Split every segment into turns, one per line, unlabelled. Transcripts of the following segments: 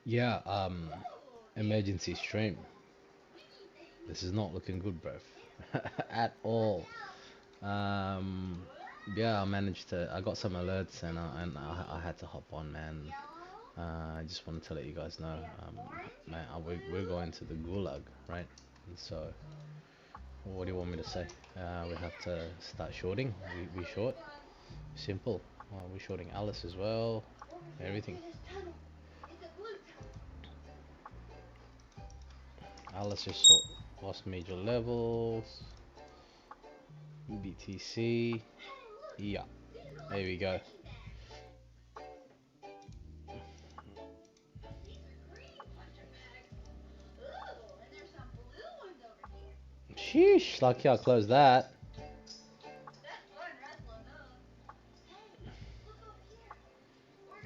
Yeah, emergency stream. This is not looking good, bro. At all. Um, yeah, I managed to. I got some alerts and I had to hop on, man. I just wanted to let you guys know, man, we're going to the gulag, right? And so, what do you want me to say? We have to start shorting. We short. Simple. We're shorting Alice as well. Everything. Alice just lost major levels. BTC. Yeah, there we go. Sheesh, lucky I closed that.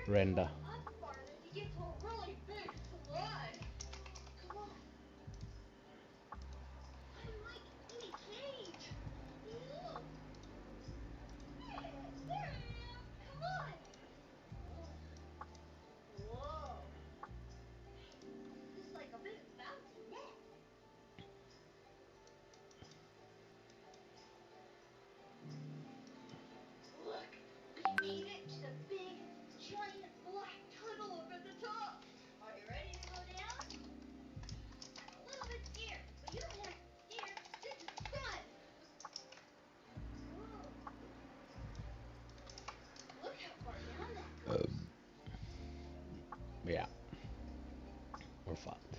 Render. Yeah, we're fucked.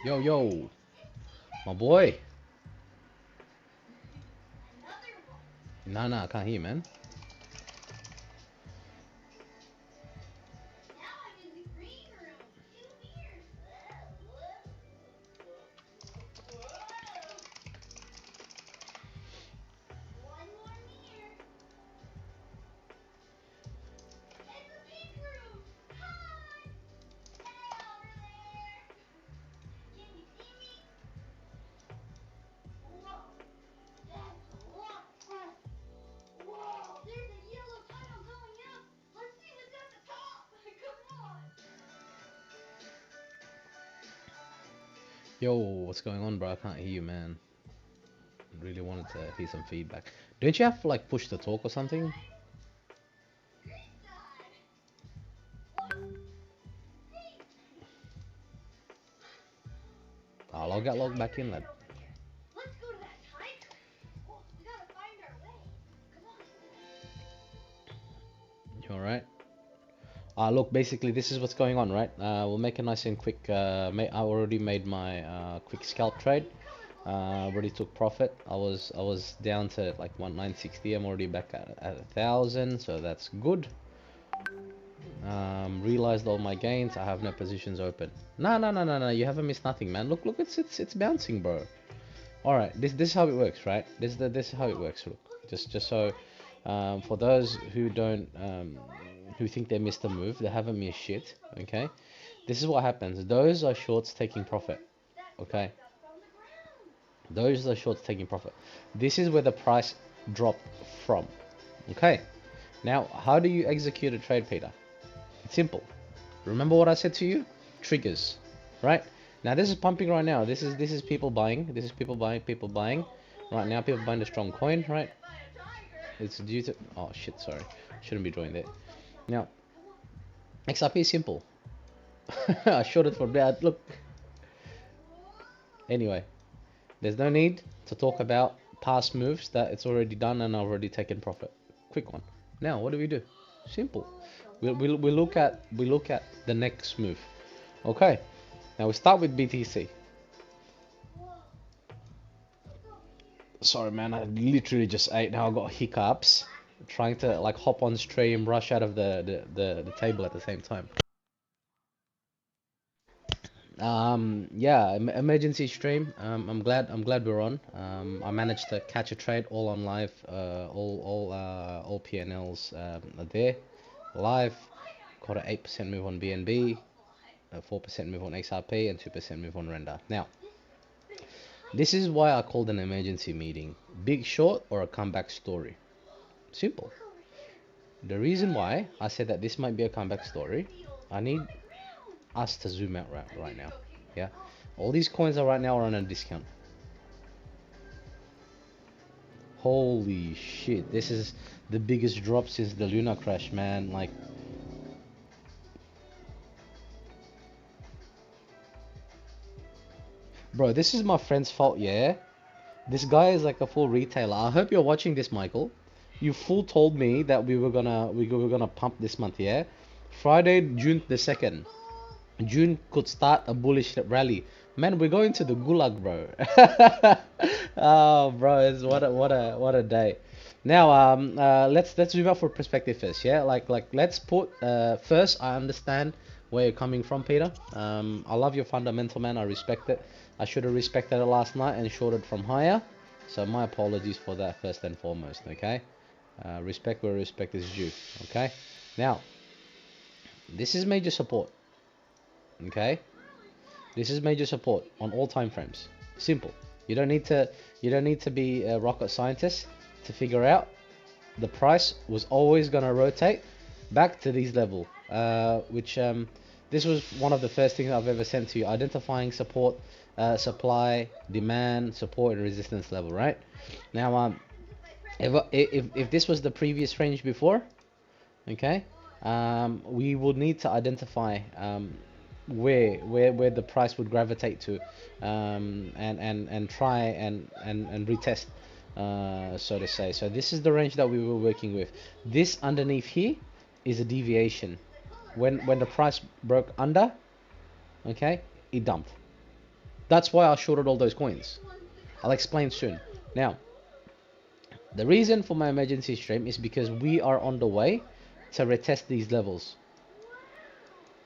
Yo, yo, my boy. Nah, nah, I can't hear you, man. Yo, what's going on, bro? I can't hear you, man. Really wanted to hear some feedback. Don't you have to like push the talk or something? I'll get logged back in, lad. You alright? Look, basically this is what's going on, right? We'll make a nice and quick, I already made my quick scalp trade. Already took profit. I was down to like 1960. I'm already back at 1,000, so that's good. Realized all my gains. I have no positions open. No. You haven't missed nothing, man. Look, it's bouncing, bro. All right, this is how it works, right? This is how it works. Look, just so for those who don't who think they missed a move, they haven't missed shit. Okay, this is what happens. Those are shorts taking profit. Okay, those are shorts taking profit. This is where the price dropped from. Okay, now how do you execute a trade, Peter? It's simple. Remember what I said to you? Triggers, right? Now this is pumping right now. This is people buying. This is people buying. People buying. Right now, people buying the strong coin. Right? It's due to. Oh shit! Sorry, shouldn't be drawing there. Now, XRP is simple. I showed it for bad. Look. Anyway, there's no need to talk about past moves that it's already done and already taken profit. Quick one. Now, what do? Simple. We look at the next move. Okay. Now we start with BTC. Sorry, man. I literally just ate. Now I got hiccups. Trying to like hop on stream, rush out of the table at the same time. Yeah, emergency stream. I'm glad we're on. I managed to catch a trade all on live. All PNLs are there, live. Caught an 8% move on BNB, a 4% move on XRP, and 2% move on Render. Now, this is why I called an emergency meeting. Big short or a comeback story. Simple. The reason why I said that this might be a comeback story, I need us to zoom out right now. Yeah, all these coins are right now on a discount. Holy shit, this is the biggest drop since the Luna crash, man. Like, bro, this is my friend's fault, yeah? This guy is like a full retailer. I hope you're watching this, Michael. You full told me that we were gonna pump this month, yeah? Friday, June the 2nd. June could start a bullish rally. Man, we're going to the gulag, bro. Oh, bro, it's what a day. Now, let's zoom out for perspective first, yeah. Like let's put first. I understand where you're coming from, Peter. I love your fundamental, man. I respect it. I should have respected it last night and shorted from higher. So my apologies for that first and foremost. Okay, respect where respect is due. Okay, now this is major support. Okay, this is major support on all time frames. Simple. You don't need to be a rocket scientist to figure out the price was always gonna rotate back to these level. Which this was one of the first things I've ever sent to you. Identifying support, supply, demand, support, and resistance level. Right now, if this was the previous range before, okay, we would need to identify where the price would gravitate to, and try and retest, so to say. So this is the range that we were working with. This underneath here is a deviation. When the price broke under, okay, it dumped. That's why I shorted all those coins. I'll explain soon. Now, the reason for my emergency stream is because we are on the way to retest these levels.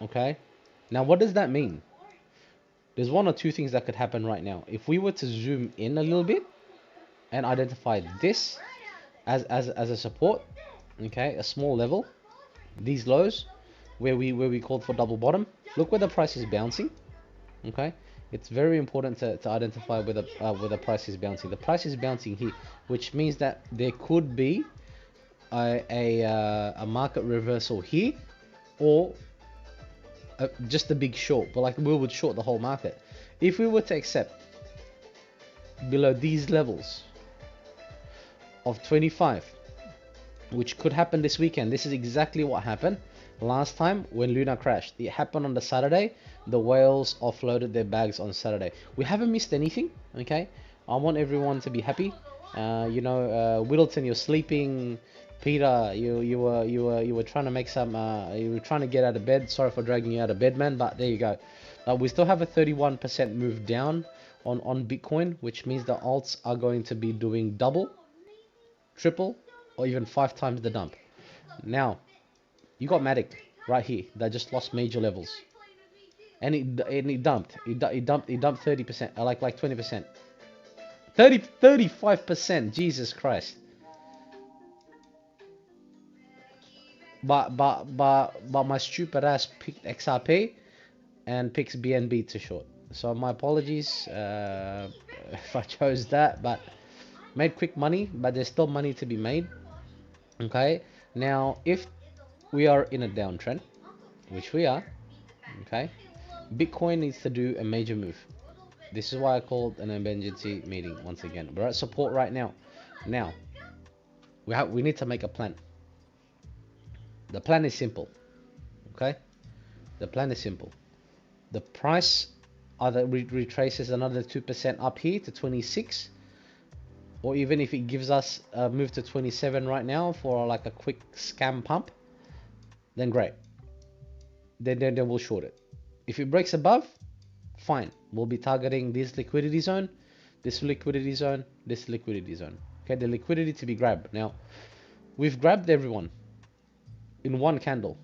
Okay, now what does that mean? There's one or two things that could happen right now. If we were to zoom in a little bit and identify this as a support, okay, a small level, these lows where we called for double bottom, look where the price is bouncing. Okay, it's very important to identify where the price is bouncing. The price is bouncing here, which means that there could be a market reversal here, or just a big short. But like, we would short the whole market. If we were to accept below these levels of 25, which could happen this weekend, this is exactly what happened last time when Luna crashed. It happened on the Saturday. The whales offloaded their bags on Saturday. We haven't missed anything, okay? I want everyone to be happy. Whittleton, you're sleeping. Peter, you were trying to make some. You were trying to get out of bed. Sorry for dragging you out of bed, man. But there you go. We still have a 31% move down on Bitcoin, which means the alts are going to be doing double, triple, or even 5 times the dump. Now, you got Matic right here that just lost major levels, and it dumped. It dumped 30%, like 20%, 35%. Jesus Christ. But my stupid ass picked XRP and picks BNB to short. So my apologies if I chose that, but made quick money. But there's still money to be made. Okay. Now, if we are in a downtrend, which we are, okay, Bitcoin needs to do a major move. This is why I called an emergency meeting once again. We're at support right now. Now, we need to make a plan. The plan is simple, okay? The plan is simple. The price either retraces another 2% up here to 26, or even if it gives us a move to 27 right now for like a quick scam pump, then great. Then we'll short it. If it breaks above, fine. We'll be targeting this liquidity zone, this liquidity zone, this liquidity zone. Okay, the liquidity to be grabbed. Now, we've grabbed everyone in one candle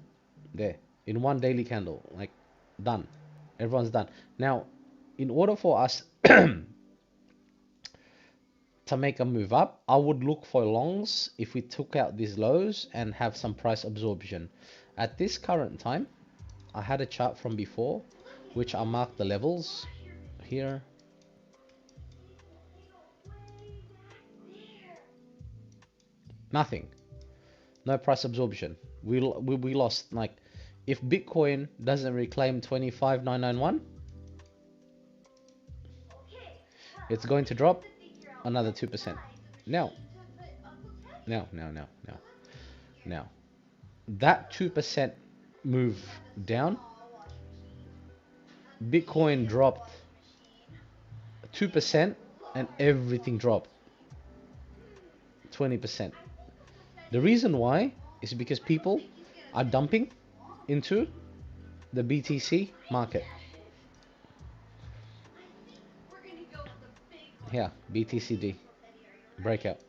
there, in one daily candle, like done. Everyone's done. Now, in order for us to make a move up, I would look for longs if we took out these lows and have some price absorption. At this current time, I had a chart from before, which I marked the levels here. Nothing. No price absorption. We lost, like, if Bitcoin doesn't reclaim 25,991, it's going to drop another 2%. Now, that 2% move down, Bitcoin dropped 2% and everything dropped 20%. The reason why is because people are dumping into the BTC market. Yeah, BTCD breakout.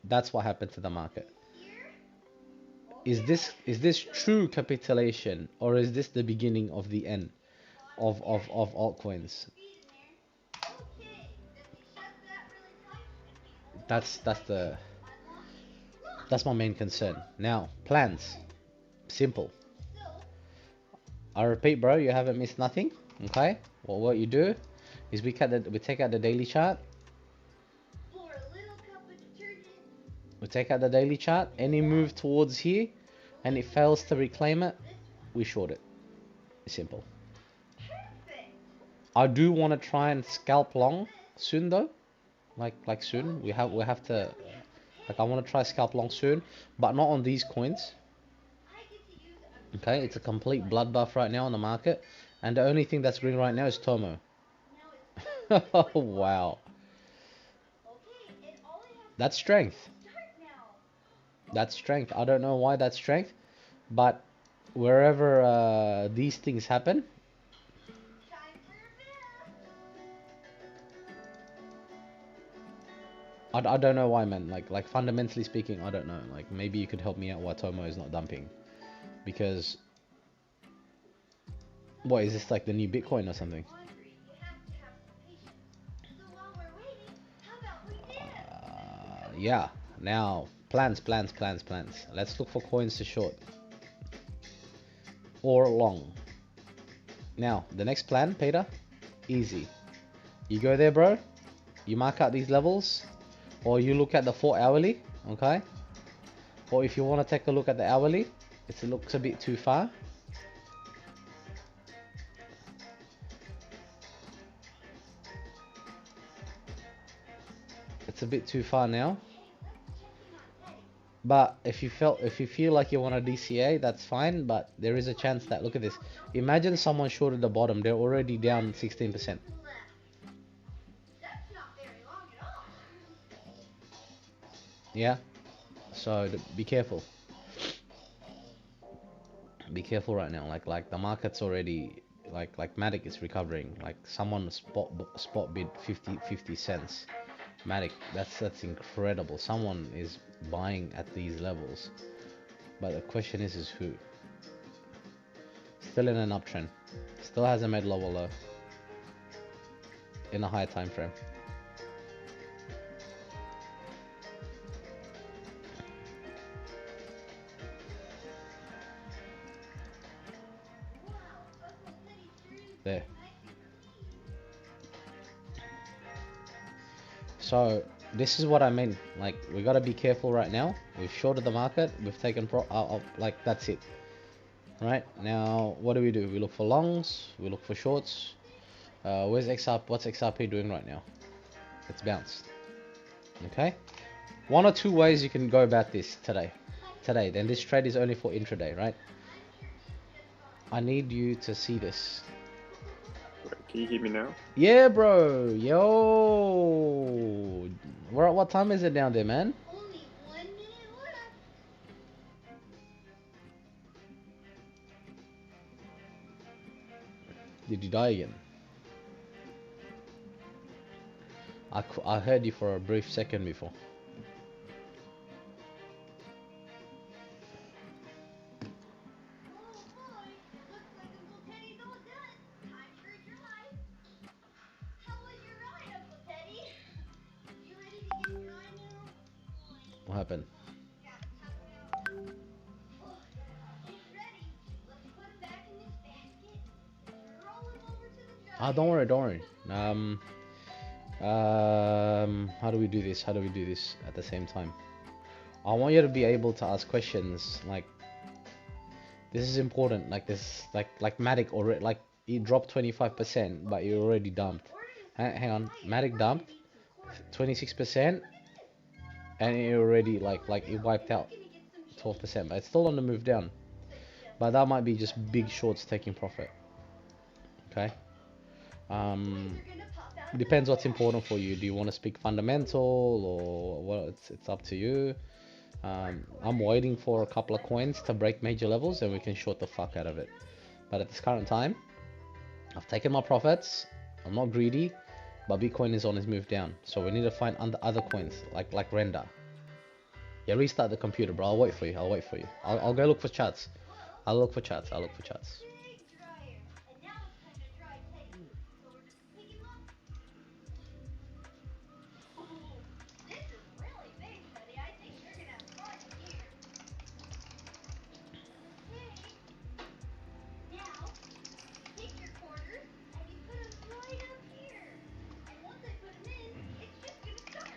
That's what happened to the market. Is this true capitulation, or is this the beginning of the end of altcoins? That's my main concern. Now, plans. Simple. I repeat, bro, you haven't missed nothing. Okay? Well, what you do is we take out the daily chart. We take out the daily chart. Any move towards here and it fails to reclaim it, we short it. Simple. I do want to try and scalp long soon though. Like soon. We have to, like, I want to try scalp long soon, but not on these coins. Okay, it's a complete bloodbath right now on the market, and the only thing that's green right now is Tomo. Oh wow. That's strength. That's strength. I don't know why that's strength, but wherever these things happen, I don't know why, man. Like fundamentally speaking, I don't know. Like, maybe you could help me out why Tomo is not dumping, because what is this, like the new Bitcoin or something? Yeah. Now, plans. Let's look for coins to short or long. Now, the next plan, Peter, easy. You go there, bro. You mark out these levels, or you look at the 4 hourly, okay? Or if you want to take a look at the hourly, it looks a bit too far. it's a bit too far now. But if you feel like you want a DCA, that's fine. But there is a chance that, look at this. Imagine someone shorted the bottom. They're already down 16%. Yeah. So be careful. Be careful right now. Like the market's already like Matic is recovering. Like someone spot bid 50 cents. Matic, that's incredible. Someone is buying at these levels. But the question is who? Still in an uptrend. Still hasn't made lower low in a higher time frame. There. So this is what I mean. Like, we gotta be careful right now. We've shorted the market. We've taken like, that's it. Right now, what do? We look for longs. We look for shorts. Where's XRP? What's XRP doing right now? It's bounced. Okay. One or two ways you can go about this today. Then this trade is only for intraday, right? I need you to see this.
Can you hear me now?
Yeah, bro. Yo. What time is it down there, man?
Only 1 minute left.
Did you die again? I heard you for a brief second before.
Oh boy, looks like Uncle Teddy's all done. Time to read your life. How was your ride, Uncle Teddy? You ready to get dry now?
What happened?
Oh, he's ready. Let's put him back in this basket. Roll him over to the dry.
Ah, don't worry. How do we do this? At the same time? I want you to be able to ask questions. Like, this is important. Like this, like Matic already, like he dropped 25%, but you already dumped. Hang on, Matic dumped 26%, and it already like it wiped out 12%, but it's still on the move down. But that might be just big shorts taking profit. Okay. It depends what's important for you. Do you want to speak fundamental or what? It's up to you. I'm waiting for a couple of coins to break major levels and we can short the fuck out of it. But at this current time, I've taken my profits. I'm not greedy, but Bitcoin is on its move down. So we need to find other coins like Render. Yeah, restart the computer, bro. I'll wait for you. I'll go look for chats. I'll look for chats.
Big dryer. And now it's time to dry Teddy. So we're just pick him up. Oh, this is really big, Teddy. I think you're gonna have fun here. Okay. Now, take your quarters and you put them right up here. And once I put them in, it's just gonna start.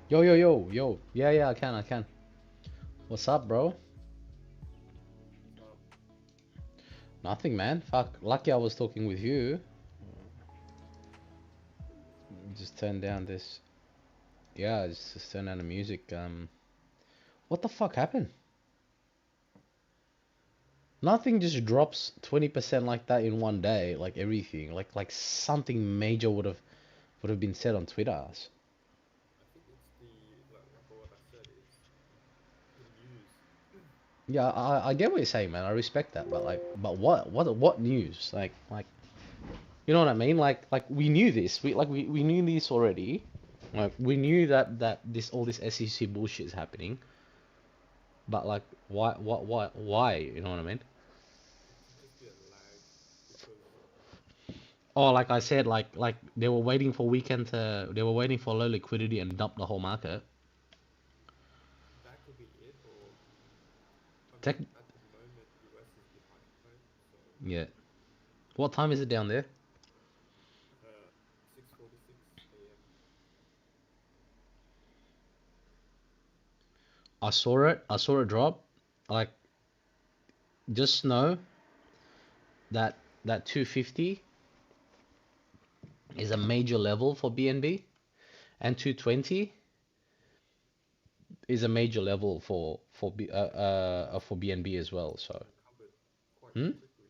Yo, yo, yo, yo. Yeah, yeah, I can. What's up, bro? Nothing, man. Fuck. Lucky I was talking with you. Just turn down this. Yeah, just turn down the music. What the fuck happened? Nothing just drops 20% like that in one day. Like everything. Like something major would have been said on Twitter.
I think it's the like what I said is the news.
Yeah, I get what you're saying, man. I respect that, but but what news? Like, you know what I mean? Like we knew this. We knew this already. Like we knew that this all this SEC bullshit is happening. But like, why? You know what I mean?
It could just be a lag because
Oh, like I said, like they were waiting for they were waiting for low liquidity and dump the whole market.
that could be it, or I
Tech,
mean, at the moment, US is behind, right? So,
yeah. What time is it down there?
6:46 a.m.
I saw it. I saw it drop. Like, just know that that 250 is a major level for BNB, and 220 is a major level for BNB as well. So,
Recovered quite
hmm?
quickly.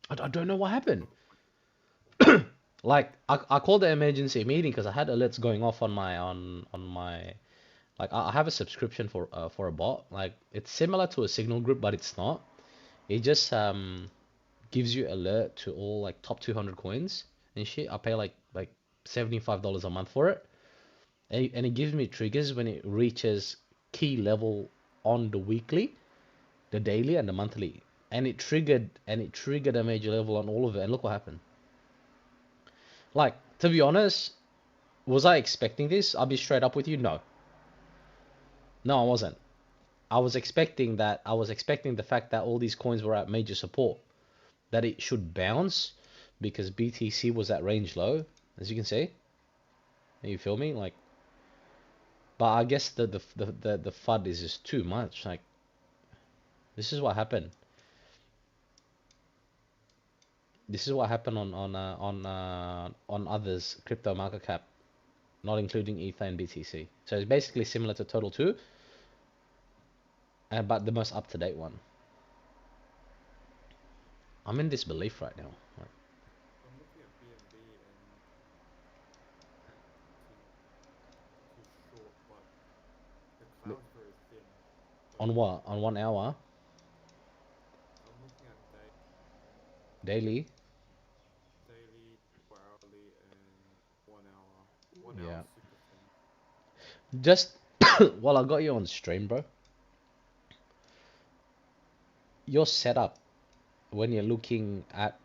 I don't know what happened.
Recovered quite.
Like I called the emergency meeting because I had alerts going off on my like I have a subscription for a bot. Like it's similar to a signal group, but it's not. It just gives you alert to all like top 200 coins and shit. I pay like $75 a month for it, and it gives me triggers when it reaches key level on the weekly, the daily, and the monthly. And it triggered a major level on all of it. And look what happened. Like, to be honest, was I expecting this? I'll be straight up with you. No. No, I wasn't. I was expecting the fact that all these coins were at major support, that it should bounce because BTC was at range low, as you can see. You feel me? Like, but I guess the FUD is just too much. Like, this is what happened. This is what happened on others crypto market cap, not including Ether and BTC. So it's basically similar to Total 2, but the most up to date one. I'm in disbelief right now. Like,
I'm looking at BNB and too too short, but the cloud's very thin.
on
So
what? On 1 hour
I'm looking at
daily.
daily, 4 hourly, and 1 hour. 1 hour
Yeah.
super thin.
Just while I got you on stream, bro, your setup when you're looking at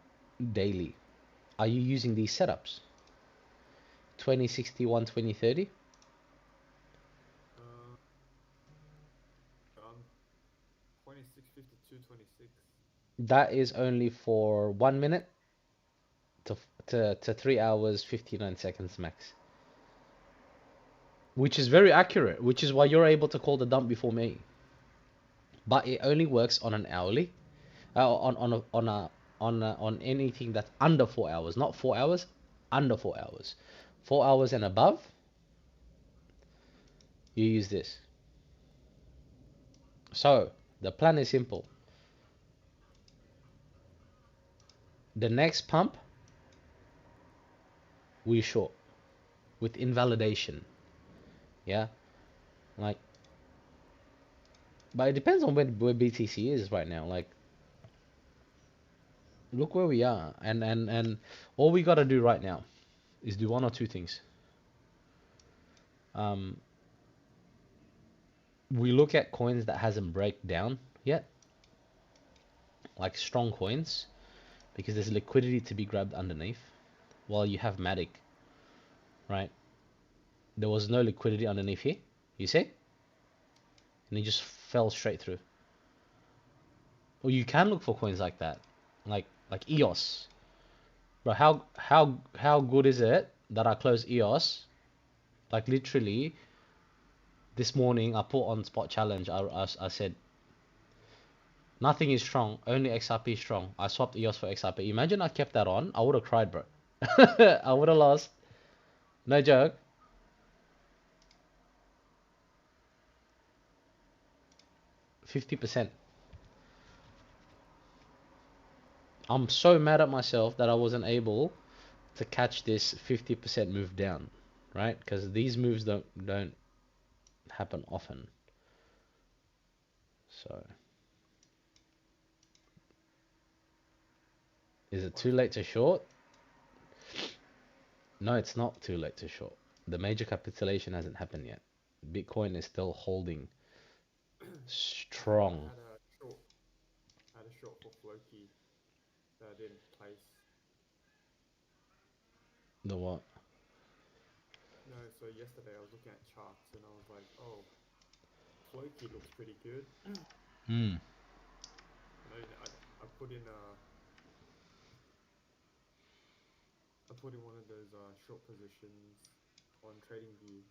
daily, are you using these setups? 2061, 2030?
Uh, I'm 26, 52, 26.
That is only for 1 minute to 3 hours, 59 seconds max. Which is very accurate, which is why you're able to call the dump before me. But it only works on an hourly, on anything that's under 4 hours, not 4 hours, under 4 hours. 4 hours and above, you use this. So the plan is simple. The next pump, we short with invalidation. Yeah, like, but it depends on where BTC is right now. Like, look where we are, and all we gotta do right now is do one or two things. Um, we look at coins that hasn't break down yet, like strong coins, because there's liquidity to be grabbed underneath. While you have Matic, right? There was no liquidity underneath here. You see? And it just fell straight through. Or you can look for coins like that, like EOS. Bro, how good is it that I closed EOS? Like literally, This morning I put on spot challenge. I said nothing is strong, only XRP is strong. I swapped EOS for XRP. Imagine I kept that on, I would have cried, bro. I would have lost. No joke. 50%. I'm so mad at myself that I wasn't able to catch this 50% move down, right? Because these moves don't happen often. So, is it too late to short? No, it's not too late to short. The major capitulation hasn't happened yet. Bitcoin is still holding strong.
I had a short for Floki that I didn't place.
The what?
No, so yesterday I was looking at charts and I was like, oh, Floki looks pretty good.
Hmm.
And I put in one of those short positions on TradingView,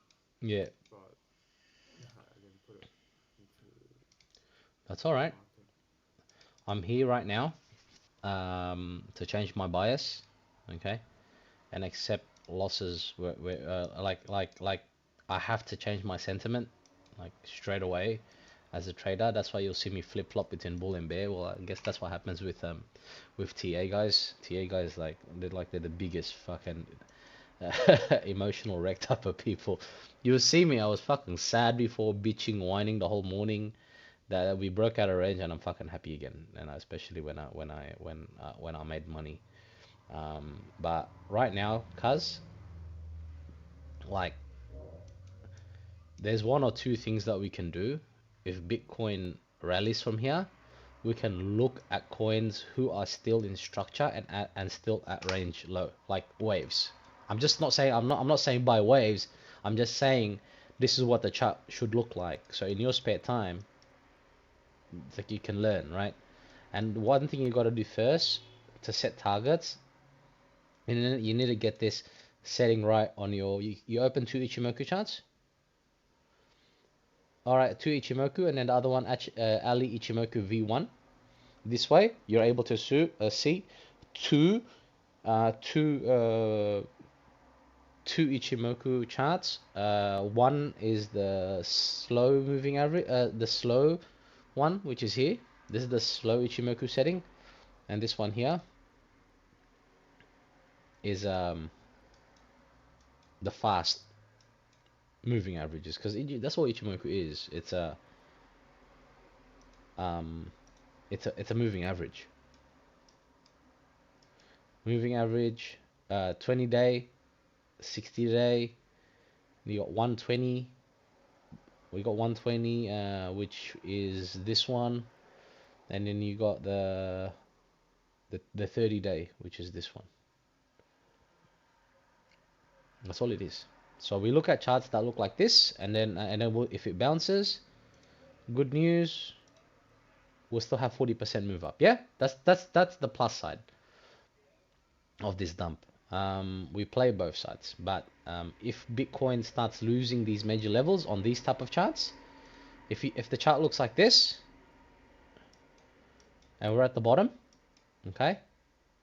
Yeah,
but I didn't put it into
that's all right.
market.
I'm here right now to change my bias, okay, and accept losses where like I have to change my sentiment like straight away as a trader. That's why you'll see me flip flop between bull and bear. Well, I guess that's what happens with TA guys. TA guys they're the biggest fucking emotional wreck type of people. You'll see me. I was fucking sad before, bitching, whining the whole morning. That we broke out of range, and I'm fucking happy again. And especially when I made money. But right now, cuz like there's one or two things that we can do. If Bitcoin rallies from here, we can look at coins who are still in structure and still at range low, like waves. I'm not saying buy waves. I'm just saying this is what the chart should look like. So in your spare time, it's like you can learn, right? And one thing you got to do first to set targets, and then you need to get this setting right on you open two Ichimoku charts. All right, two Ichimoku, and then the other one, Ali Ichimoku V1. This way, you're able to see two, two Ichimoku charts. One is the slow moving average, the slow one, which is here. This is the slow Ichimoku setting, and this one here is the fast moving averages, because that's what Ichimoku is. Um, it's a moving average. Moving average, 20 day, 60 day. You got 120. We got 120, which is this one, and then you got the 30 day, which is this one. That's all it is. So we look at charts that look like this, and then if it bounces, good news. We'll still have 40% move up. Yeah, that's the plus side of this dump. We play both sides, but if Bitcoin starts losing these major levels on these type of charts, if the chart looks like this, and we're at the bottom, okay,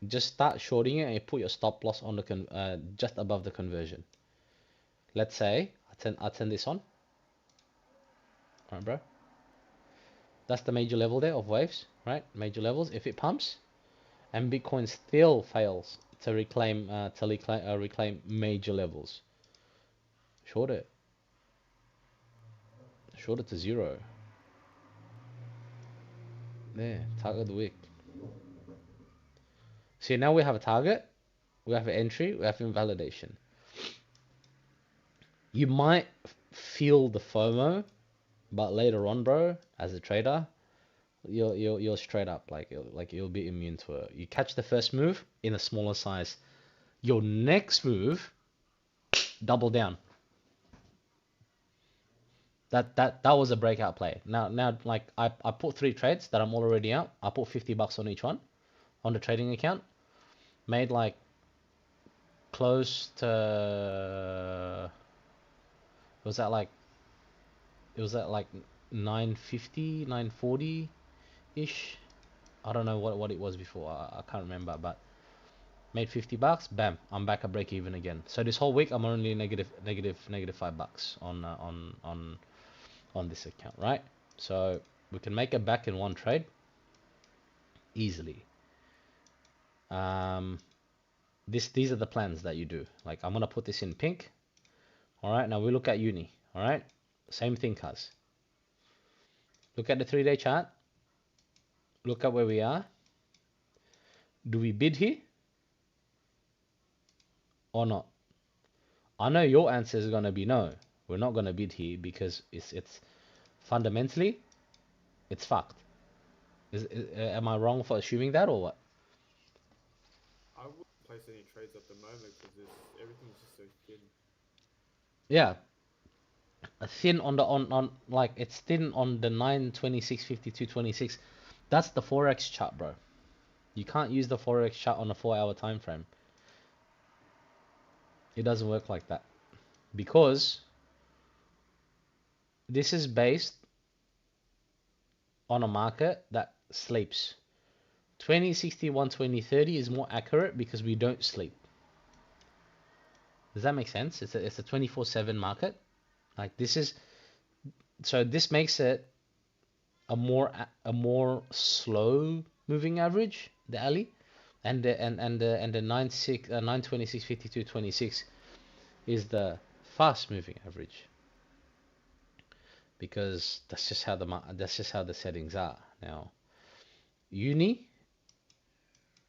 just start shorting it and you put your stop loss on the just above the conversion. Let's say I turn this on. All right, bro. That's the major level there of waves, right? Major levels. If it pumps and Bitcoin still fails to reclaim major levels, short it. Short it to zero. There, target of the week. See, now we have a target, we have an entry, we have invalidation. You might feel the FOMO, but later on, bro, as a trader, you'll straight up you'll be immune to it. You catch the first move in a smaller size. Your next move, double down. That was a breakout play. Now like I put 3 trades that I'm already out. I put $50 on each one on the trading account. Made like close to, was that like It was at like 950, 940 ish. I don't know what it was before. I can't remember, but made $50. Bam, I'm back at break even again. So this whole week I'm only negative $5 on this account, right? So we can make it back in one trade easily. These are the plans that you do. Like I'm gonna put this in pink. All right, now we look at uni. All right, same thing, cuz. Look at the 3-day chart. Look at where we are. Do we bid here or not? I know your answer is gonna be no. We're not gonna bid here because it's fundamentally it's fucked. Am I wrong for assuming that or what?
I wouldn't place any trades at the moment because everything's just so thin.
Yeah, thin on the on like it's thin on the 9265226. That's the forex chart, bro. You can't use the forex chart on a 4-hour time frame. It doesn't work like that because this is based on a market that sleeps. 2061 2030 is more accurate because we don't sleep. Does that make sense? It's a 24/7 market. Like this is so this makes it a more slow moving average, the alley, and the 926 52 26 is the fast moving average because that's just how the settings are. Now uni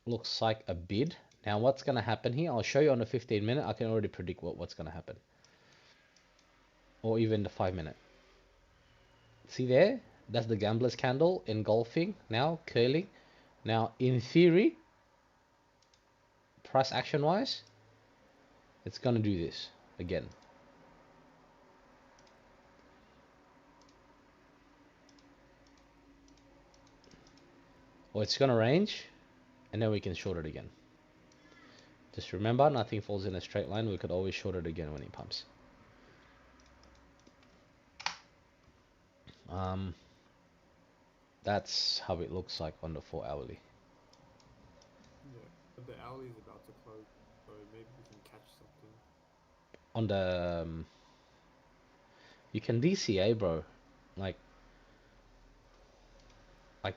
looks like a bid. Now what's going to happen here, I'll show you on the 15-minute. I can already predict what's going to happen, or even the 5-minute. See there, that's the gambler's candle engulfing, now curling. Now in theory, price action wise, it's going to do this again. Or it's going to range and then we can short it again. Just remember, nothing falls in a straight line. We could always short it again when it pumps. That's how it looks like on the 4-hourly.
Yeah, but the alley is about to close, so maybe we can catch something.
On the you can DCA, bro. Like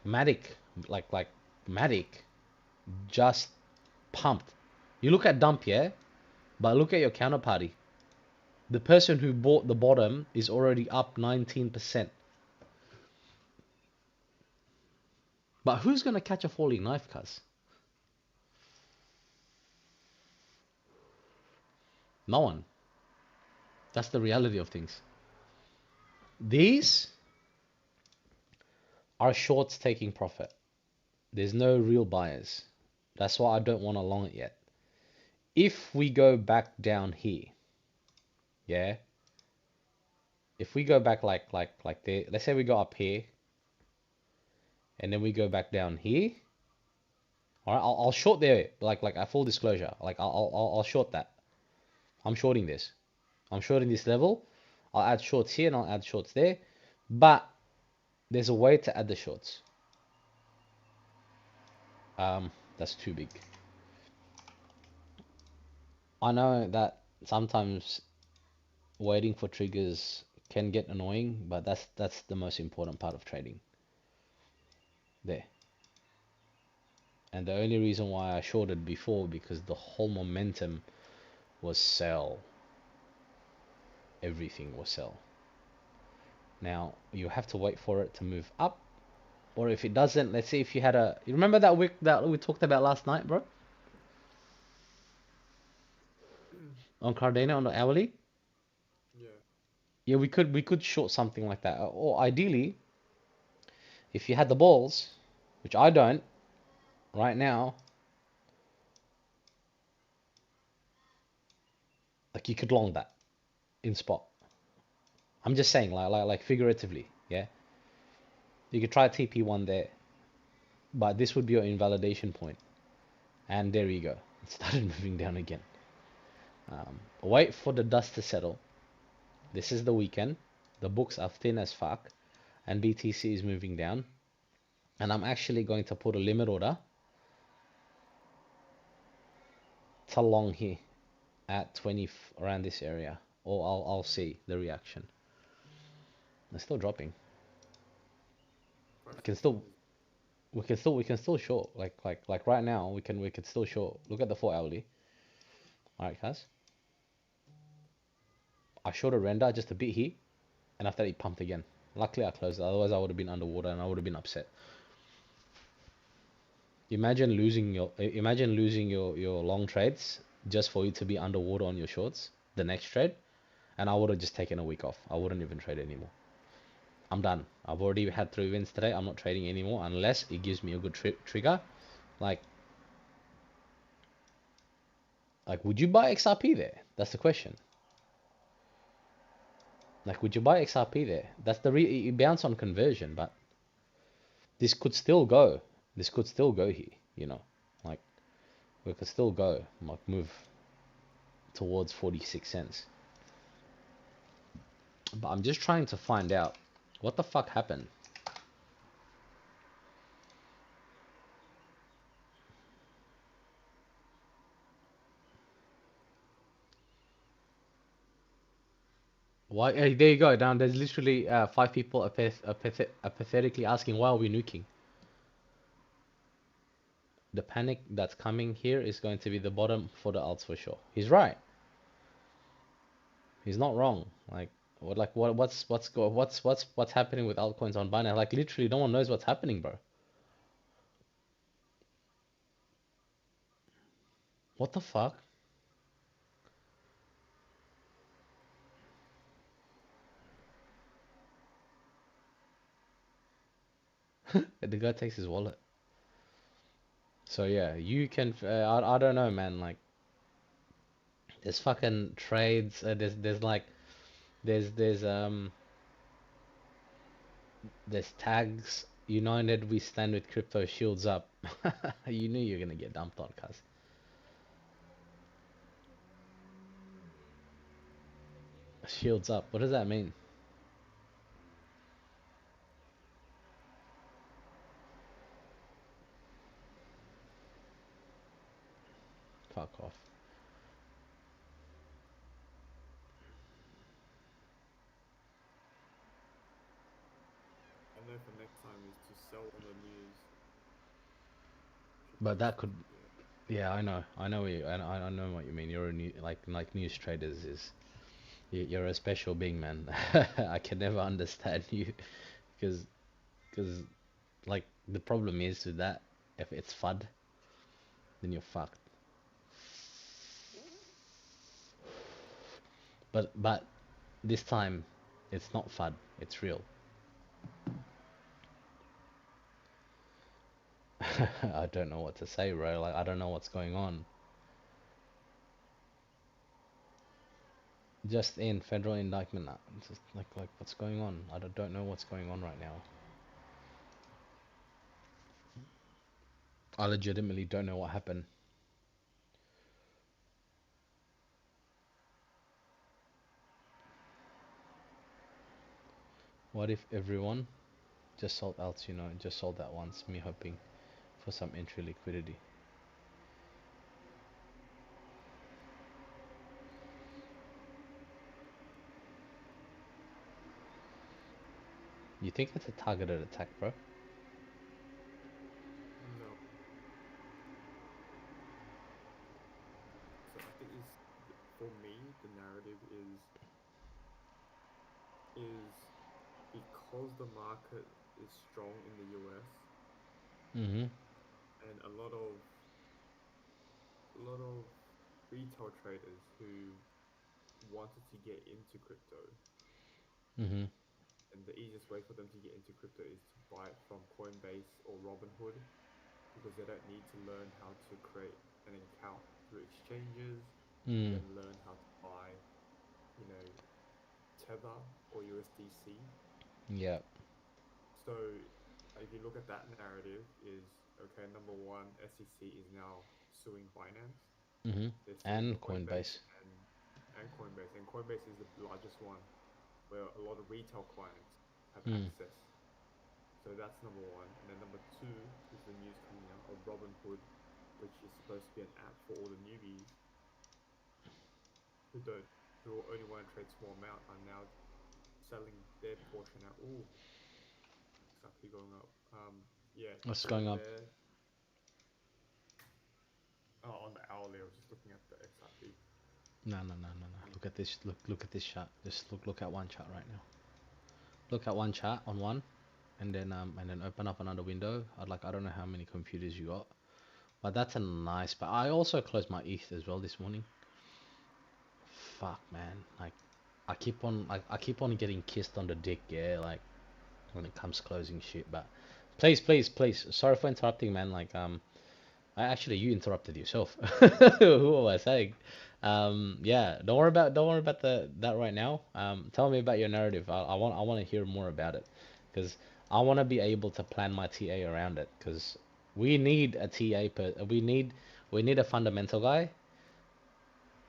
Matic, like Matic just pumped. You look at dump, yeah, but look at your counterparty. The person who bought the bottom is already up 19%. But who's gonna catch a falling knife, cuz? No one. That's the reality of things. These are shorts taking profit. There's no real buyers. That's why I don't want to long it yet. If we go back down here, yeah. If we go back like there, let's say we go up here, and then we go back down here. All right, I'll short there, like a full disclosure. Like I'll short that. I'm shorting this. I'm shorting this level. I'll add shorts here and I'll add shorts there. But there's a way to add the shorts. That's too big. I know that sometimes waiting for triggers can get annoying, but that's the most important part of trading. There. And the only reason why I shorted before because the whole momentum was sell. Everything was sell. Now you have to wait for it to move up, or if it doesn't, let's say if you had you remember that wick that we talked about last night, bro? On Cardano on the hourly?
Yeah.
Yeah, we could short something like that. Or ideally, if you had the balls, which I don't right now, like you could long that in spot. I'm just saying, like figuratively, yeah. You could try TP1 there, but this would be your invalidation point. And there you go. It started moving down again. Wait for the dust to settle. This is the weekend. The books are thin as fuck, and BTC is moving down. And I'm actually going to put a limit order to long here at 20 around this area, or I'll see the reaction. It's still dropping.
Price
We can
action
still
is
we can still short like right now we can still short. Look at the 4 hourly. All right, guys. I shorted render just a bit here, and after that it pumped again. Luckily I closed it, otherwise I would have been underwater and I would have been upset. Imagine losing your long trades just for you to be underwater on your shorts the next trade, and I would have just taken a week off. I wouldn't even trade anymore. I'm done. I've already had 3 wins today. I'm not trading anymore unless it gives me a good trigger. Like, would you buy XRP there? That's the question. Like, would you buy XRP there? That's it bounce on conversion, but this could still go. This could still go here. You know, like we could still go. Like move towards 46 cents. But I'm just trying to find out what the fuck happened. Why? Hey, there you go. Now there's literally 5 people apathetically asking why are we nuking. The panic that's coming here is going to be the bottom for the alts for sure. He's right. He's not wrong. What's happening with altcoins on Binance? Like literally, no one knows what's happening, bro. What the fuck? The guy takes his wallet. So yeah, you can. I don't know, man. Like there's fucking trades. There's tags. United, we stand with crypto. Shields up. You knew you were gonna get dumped on, cuz. Shields up. What does that mean? Fuck off.
I know for next time is to sell on the news. Should
But
post
that
it.
could.
Yeah.
Yeah, I know I know what you mean. You're a new like news traders is. You're a special being, man. I can never understand you, because because like the problem is with that, if it's FUD, then you're fucked. But this time, it's not FUD. It's real. I don't know what to say, bro. Like I don't know what's going on. Just in federal indictment. Just like what's going on? I don't know what's going on right now. I legitimately don't know what happened. What if everyone just sold out? Just sold that once. Me hoping for some entry liquidity. You think it's a targeted attack, bro?
No. So I think is for me the narrative is because the market is strong in the US
Mm-hmm.
and a lot of retail traders who wanted to get into crypto,
Mm-hmm.
and the easiest way for them to get into crypto is to buy it from Coinbase or Robinhood because they don't need to learn how to create an account through exchanges and
Mm.
then learn how to buy, you know, Tether or USDC.
Yeah.
So if you look at that narrative, is okay. Number one, SEC is now suing Binance.
Mm-hmm.
They're suing
And
Coinbase
Coinbase.
and Coinbase, and Coinbase is the largest one. where a lot of retail clients have
Mm.
access. So that's number one. And then number two is the news coming out of Robinhood, which is supposed to be an app for all the newbies who don't who only want to trade small amount are now selling their portion out. Ooh, XRP going up. Yeah,
What's going
selling
on?
their on the hourly. I was just looking at the XRP.
No, no, no, no, no. Look at this. Look at this chart. Just look at one chart right now. Look at one chart on one, and then open up another window. I don't know how many computers you got, but that's a nice. But I also closed my ETH as well this morning. Fuck, man. Like, I keep on getting kissed on the dick. Yeah, like when it comes closing shit. But please, please, please. Sorry for interrupting, man. Actually, you interrupted yourself. Who was I saying? Yeah, don't worry about that right now. Tell me about your narrative. I want to hear more about it, because I want to be able to plan my TA around it. Because we need a TA we need a fundamental guy,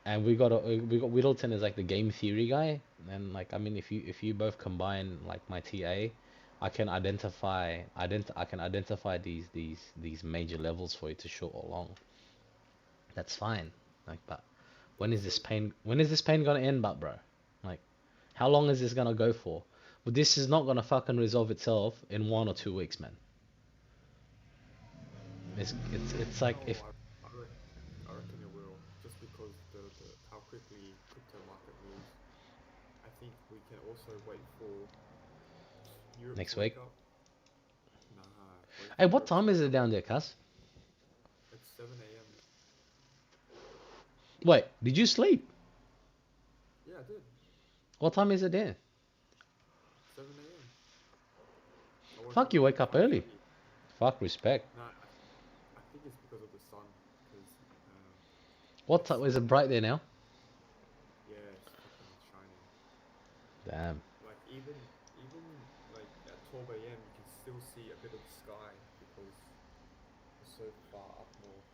and we got Whittleton as like the game theory guy. And like, I mean, if you both combine like my TA, I can identify these major levels for you to short or long. That's fine. Like, but
Yeah. So
when is this pain gonna end, but bro? Like, how long is this gonna go for? But this is not gonna fucking resolve itself in 1 or 2 weeks, man. It's like
no,
if
I reckon it will. Just because the how quickly crypto market moves. I think we can also wait for Europe
next
to wake
week.
up. Nah, wait
Hey,
for
what
Europe to
time is
wake
it
up.
down there, cuz?
It's 7 a.m.
Wait, did you sleep?
Yeah, I did.
What time is it there?
7 a.m. I woke
Fuck,
up
you
at
wake up early.
5:30.
Fuck, respect.
Nah, I think it's because of the sun. Because
What
it's
time is it
like
bright there now?
yeah, it's fucking shining.
Damn.
Like even like at 12 a.m. you can still see a bit of the sky because it's so far up north.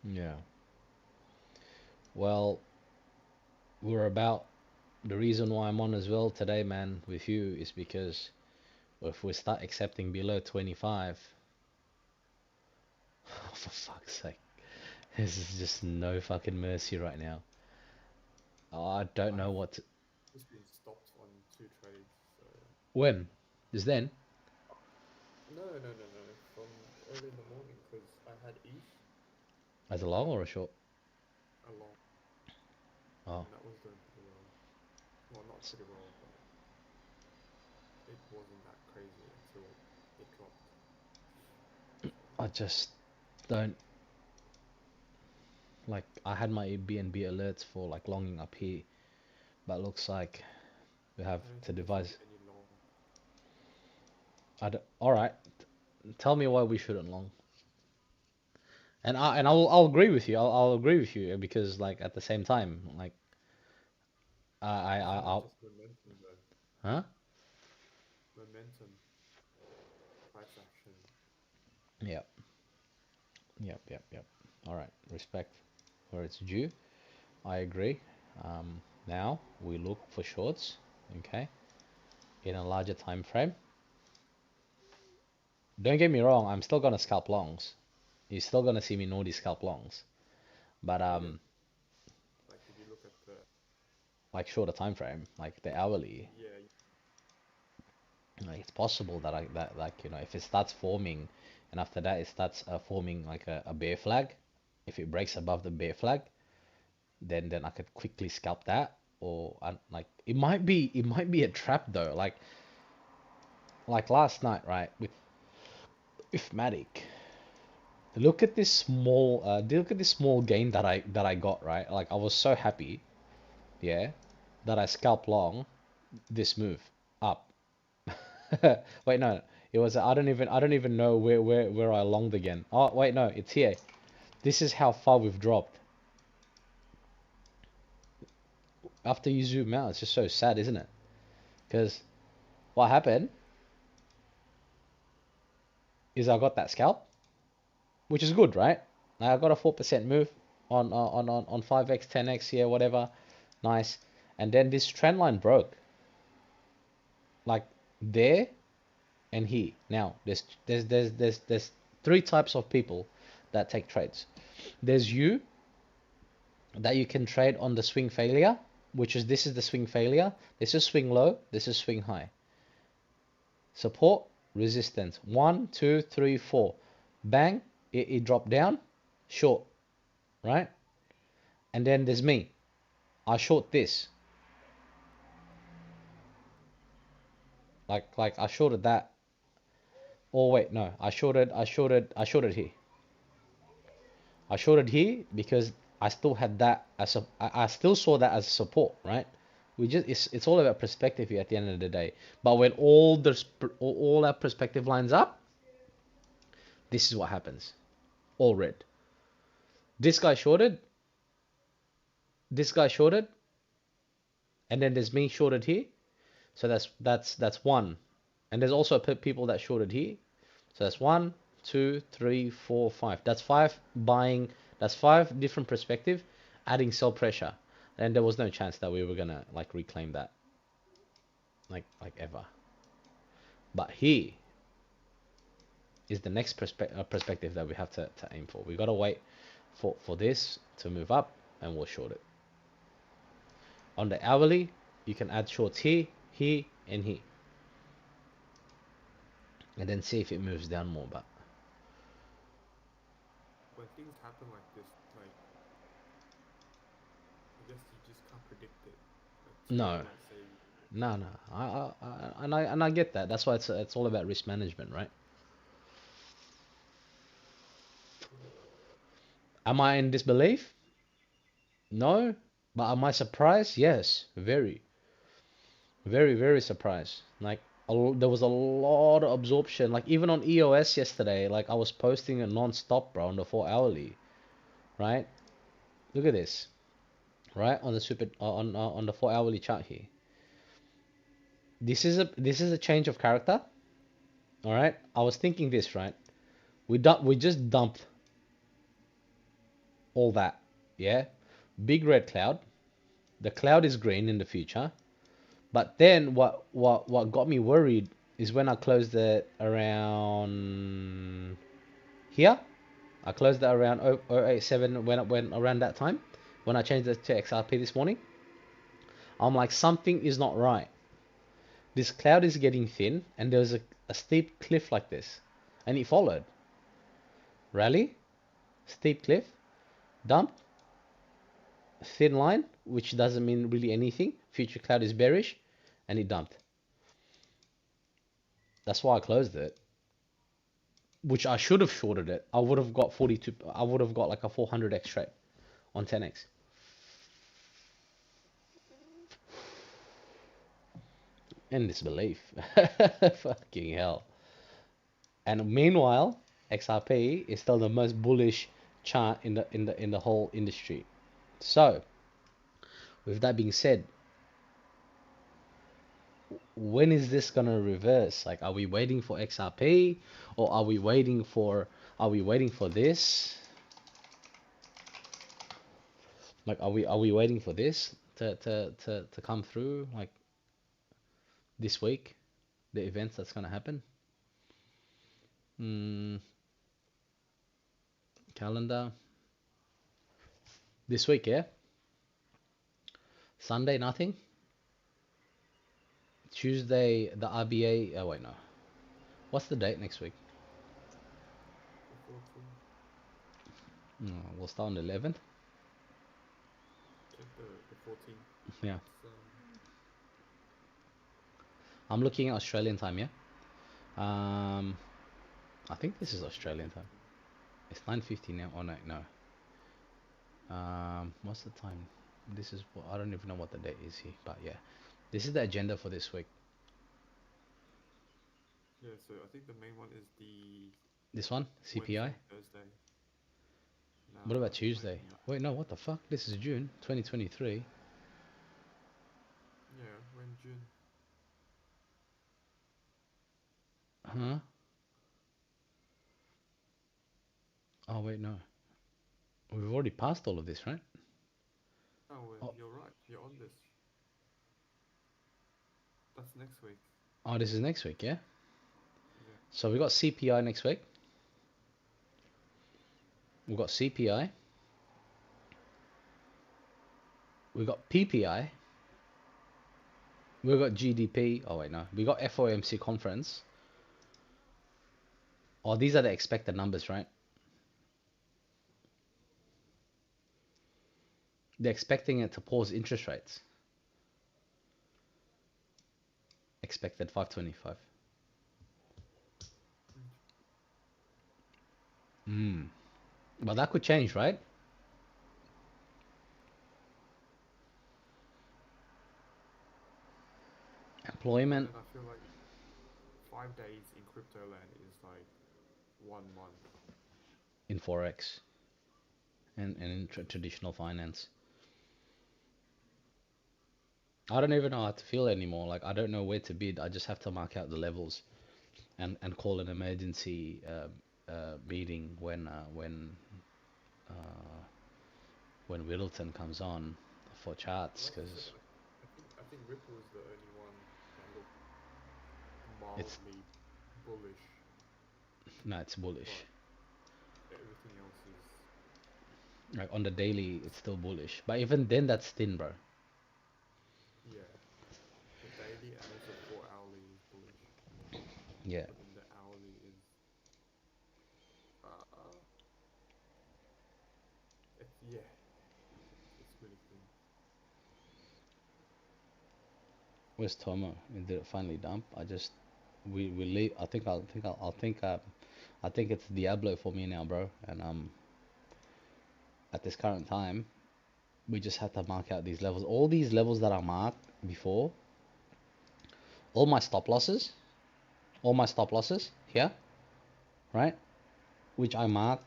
Yeah. Well, we're about the reason why I'm on as well today, man, with you is because if we start accepting below 25, for fuck's sake, this is just no fucking mercy right now. Oh, I don't know
I've
what to,
just been stopped on 2 trades. So
when is then
no. From early in the morning because I had ETH
as a long or a short.
along
Oh,
and that was doing pretty well. Well, not pretty well, but it wasn't that crazy until it dropped. So
I just don't like. I had my Airbnb alerts for like longing up here, but looks like we have
I don't
to
think there should
devise.
be any long.
All right, tell me why we shouldn't long. I'll agree with you. I'll agree with you because like at the same time, like
Isn't that
I'll
just momentum though?
huh?
Momentum, price action.
Yep, yep. All right, respect where it's due. I agree. Now we look for shorts, okay, in a larger time frame. Don't get me wrong, I'm still gonna scalp longs. You're still gonna see me naughty scalp longs, but
Oh yeah, like if you look at the
like shorter time frame, like the hourly,
yeah
like it's possible that like if it starts forming, and after that it starts forming like a bear flag. If it breaks above the bear flag, then I could quickly scalp that. Or like it might be a trap though. Like last night, right? With Matic, look at this small gain that I got, right? Like I was so happy, yeah, that I scalp long this move up. Wait, no, it was I don't even know where I longed again. Oh wait, no, it's here. This is how far we've dropped. After you zoom out, it's just so sad, isn't it? Because what happened is I got that scalp, which is good, right? I got a 4% move on 5x, 10x, yeah, whatever, nice. And then this trend line broke. like there and here. Now, there's three types of people that take trades. There's you, that you can trade on the swing failure, which is this is the swing failure. This is swing low. This is swing high. Support, resistance. 1, 2, 3, 4. Bang, it dropped down, short, right? And then there's me. I short this. Like I shorted that. Oh wait, no, I shorted here. I shorted here because I still had that as a, I still saw that as support, right? We just it's all about perspective here at the end of the day. But when all our perspective lines up, this is what happens. All red. This guy shorted, this guy shorted, and then there's me shorted here. So that's one. And there's also people that shorted here. So that's 1, 2, 3, 4, 5. That's five buying. That's five different perspective, adding sell pressure, and there was no chance that we were gonna like reclaim that, like ever. But here is the next perspective that we have to aim for. We gotta wait for this to move up, and we'll short it. On the hourly, you can add shorts here, here, and here, and then see if it moves down more. But
When things happen like this, like I guess you just can't predict it. Like today,
no,
let's say,
no. And I get that. That's why it's all about risk management, right? Am I in disbelief? No. But am I surprised? Yes. Very. Very, very surprised. Like, there was a lot of absorption. Like, even on EOS yesterday, like, I was posting it non-stop, bro, on the 4 hourly, right? Look at this, right? On the on the 4 hourly chart here. This is a change of character, all right? I was thinking this, right? We just dumped all that, yeah? Big red cloud. The cloud is green in the future. But then what got me worried is when I closed it around here. I closed it around 087 when it went around that time. When I changed it to XRP this morning, I'm like, something is not right. This cloud is getting thin, and there's a steep cliff like this. And it followed. Rally, steep cliff, dump, thin line, which doesn't mean really anything. Future cloud is bearish, and it dumped. That's why I closed it. Which I should have shorted it. I would have got 42. I would have got like a 400x trade on 10x. In disbelief. Fucking hell. And meanwhile, XRP is still the most bullish chart in the whole industry. So, with that being said, when is this gonna reverse? Like, are we waiting for XRP, or are we waiting for this? Like, are we waiting for this to come through? Like this week, the events that's gonna happen. Mm, calendar this week, yeah. Sunday, nothing. Tuesday, the RBA. Oh wait, no. What's the date next week?
the 14th,
We'll start on the 11th.
check the 14th.
Yeah,
It's
I'm looking at Australian time. Yeah. Um, I think this is
it's
Australian time.
9:50.
It's 9:50 now. Oh no, no. What's the time? This is what I don't even know what the date is here, but yeah, this is the agenda for this week.
Yeah, so I think the main one is the
This one,
Wednesday
CPI.
and Thursday.
What about
Wait,
Tuesday? Wait, no, what the fuck? This is June 2023.
yeah, we're in June.
Huh? Oh wait, no. We've already passed all of this, right?
Oh,
Oh,
you're right. You're on this. That's next week.
Oh, this is next week, yeah?
Yeah.
So we got CPI next week. We've got CPI. We've got PPI. We've got GDP. Oh, wait, no. We got FOMC conference. Oh, these are the expected numbers, right? They're expecting it to pause interest rates. Expected 525. But that could change, right?
But
Employment
then I feel like 5 days in crypto land is like 1 month.
in Forex and in traditional finance. I don't even know how to feel anymore. Like, I don't know where to bid. I just have to mark out the levels and call an emergency meeting when Whittleton comes on for charts,
Like I said,
because
I think Ripple is the only one that looked
it's
mildly bullish,
no, it's bullish.
but everything else is
Like on the daily, it's still bullish, but even then, that's thin, bro.
yeah. The daily and also 4 hourly is bullish,
Yeah.
but then the hourly is uh, it's yeah, it's really thin.
Where's Tomo? Did it finally dump? We leave. I think it's Diablo for me now, bro. And at this current time, we just have to mark out these levels. All these levels that I marked before, all my stop losses, here, right? Which I marked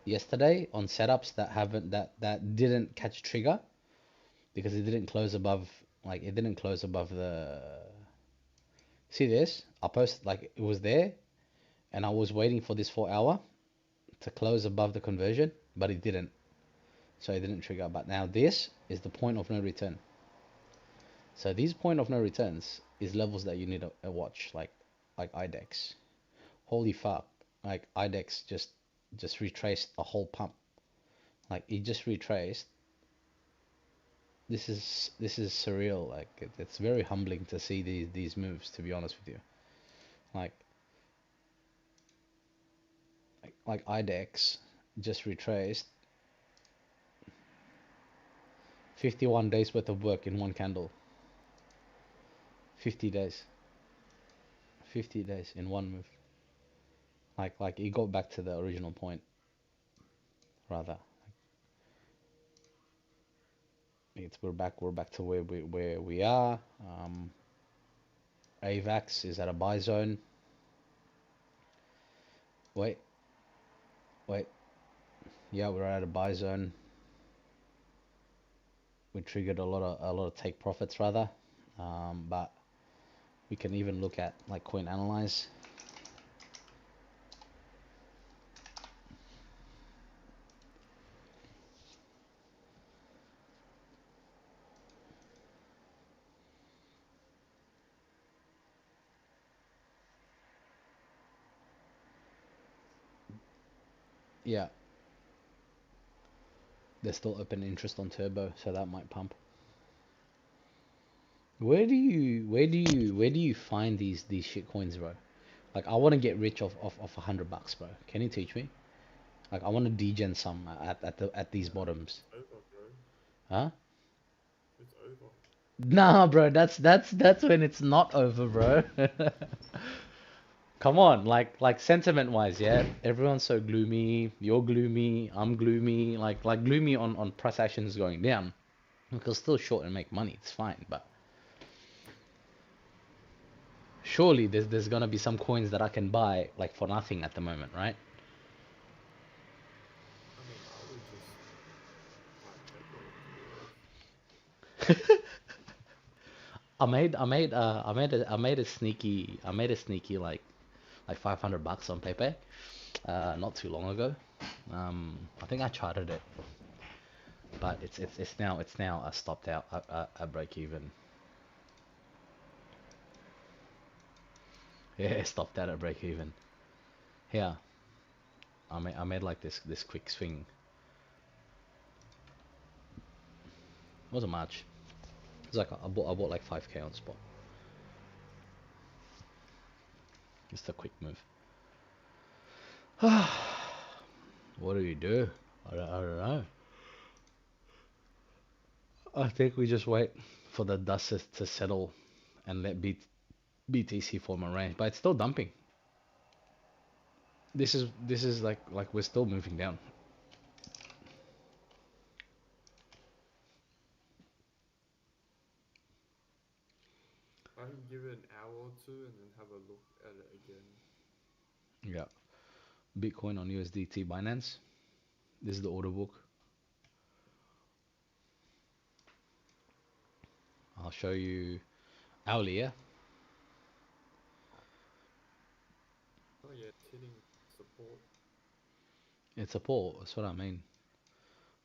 yesterday on setups that didn't catch trigger because it didn't close above, like it didn't close above the. See this? I posted like it was there, and I was waiting for this 4 hour to close above the conversion, but it didn't. So it didn't trigger. But now this is the point of no return. So these point of no returns is levels that you need to watch, like IDEX. Holy fuck! Like IDEX just retraced the whole pump. Like it just retraced. This is surreal. Like it's very humbling to see these moves. To be honest with you, like like IDEX just retraced 51 days worth of work in one candle. 50 days. 50 days in one move. Like it got back to the original point rather. We're back to where we are. AVAX is at a buy zone. Wait, wait. Yeah, we're at a buy zone. We triggered a lot of take profits rather. But we can even look at like coin analyze. Yeah, there's still open interest on turbo, so that might pump. Where do you find these shit coins, bro? Like I want to get rich off $100, bro. Can you teach me? Like I want to degen some at these bottoms.
Over, bro.
Huh?
It's over.
Nah, bro. That's when it's not over, bro. Come on, like sentiment wise, yeah. Everyone's so gloomy. You're gloomy. I'm gloomy. Like gloomy on price actions going down. We can still short and make money. It's fine, but surely there's gonna be some coins that I can buy like for nothing at the moment, right?
I mean, I would just buy Turbo, to be honest.
I made a sneaky like $500 on Pepe, not too long ago. I think I charted it, but it's now stopped out at break even. Yeah, stopped out at break even. Here, I made like this quick swing. It wasn't much. It's like I bought like 5k on spot. Just a quick move. What do we do? I don't know. I think we just wait for the dust to settle and let BTC form a range, but it's still dumping. This is like we're still moving down.
I can give it an hour or two and then have a look at it again.
Yeah. Bitcoin on USDT Binance. This is the order book. I'll show you hourly, yeah?
Oh yeah, it's hitting support.
It's support, that's what I mean.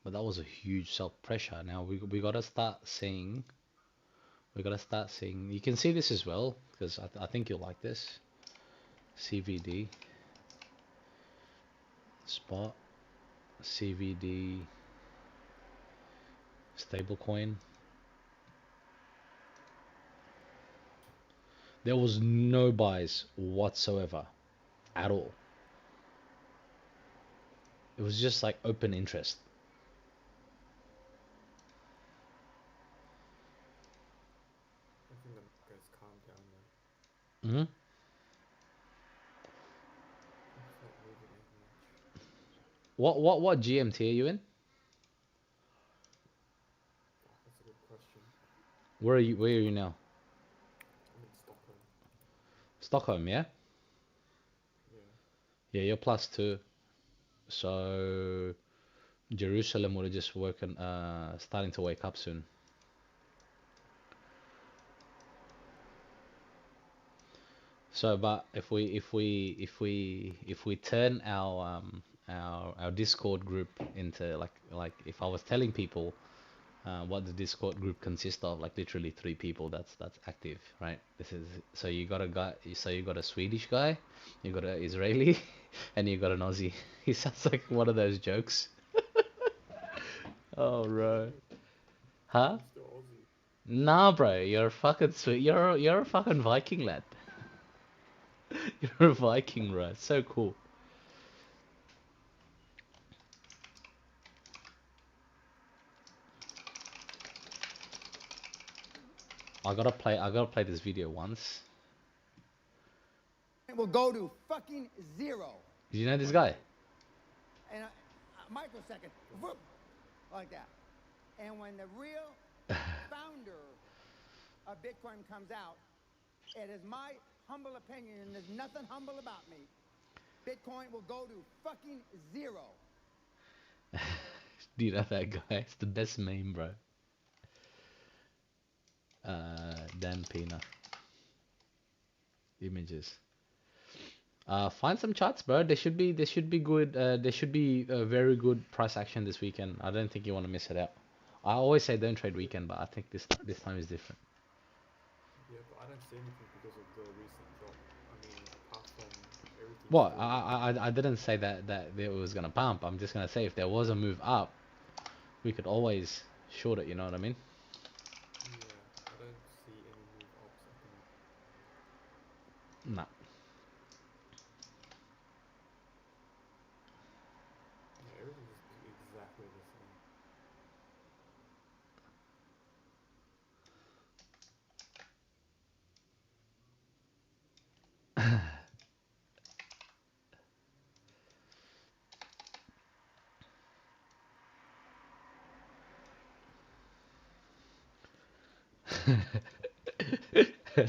But that was a huge sell pressure. Now we gotta start seeing. We gotta start seeing. You can see this as well because I think you'll like this. CVD spot, CVD stablecoin. There was no buys whatsoever at all. It was just like open interest.
I think the market's calmed down now.
Hmm.
It's not moving as much.
What GMT are you in?
Fuck, that's a good question.
Where are you now?
I'm in Stockholm.
Stockholm, yeah?
Yeah.
Yeah, you're +2. So Jerusalem would have just woken starting to wake up soon. So, but if we turn our Discord group into like if I was telling people what the Discord group consists of, like literally 3 people that's active, right? This is so you got a guy, so you got a Swedish guy, you got an Israeli, and you got an Aussie. He sounds like one of those jokes. Oh, bro. Huh?
I'm still Aussie.
Nah, bro, you're a fucking sweet. You're a fucking Viking lad. You're a Viking, bro. It's so cool. I gotta play this video once.
It will go to fucking zero.
Did you know this guy?
And a microsecond, whoop, like that. And when the real founder of Bitcoin comes out, it is my humble opinion, and there's nothing humble about me, Bitcoin will go to fucking zero.
Do you know that guy? It's the best meme, bro. Dan Pina images. Find some charts, bro. There should be good. There should be a very good price action this weekend. I don't think you want to miss it out. I always say don't trade weekend, but I think this time is different.
Yeah, but I don't see anything because of the recent drop. I mean, apart from everything
What?
still
I didn't say that it was gonna pump. I'm just gonna say if there was a move up, we could always short it. You know what I mean?
yeah, I don't see any move ups at the moment.
Nah.
Yeah, everything is exactly the same.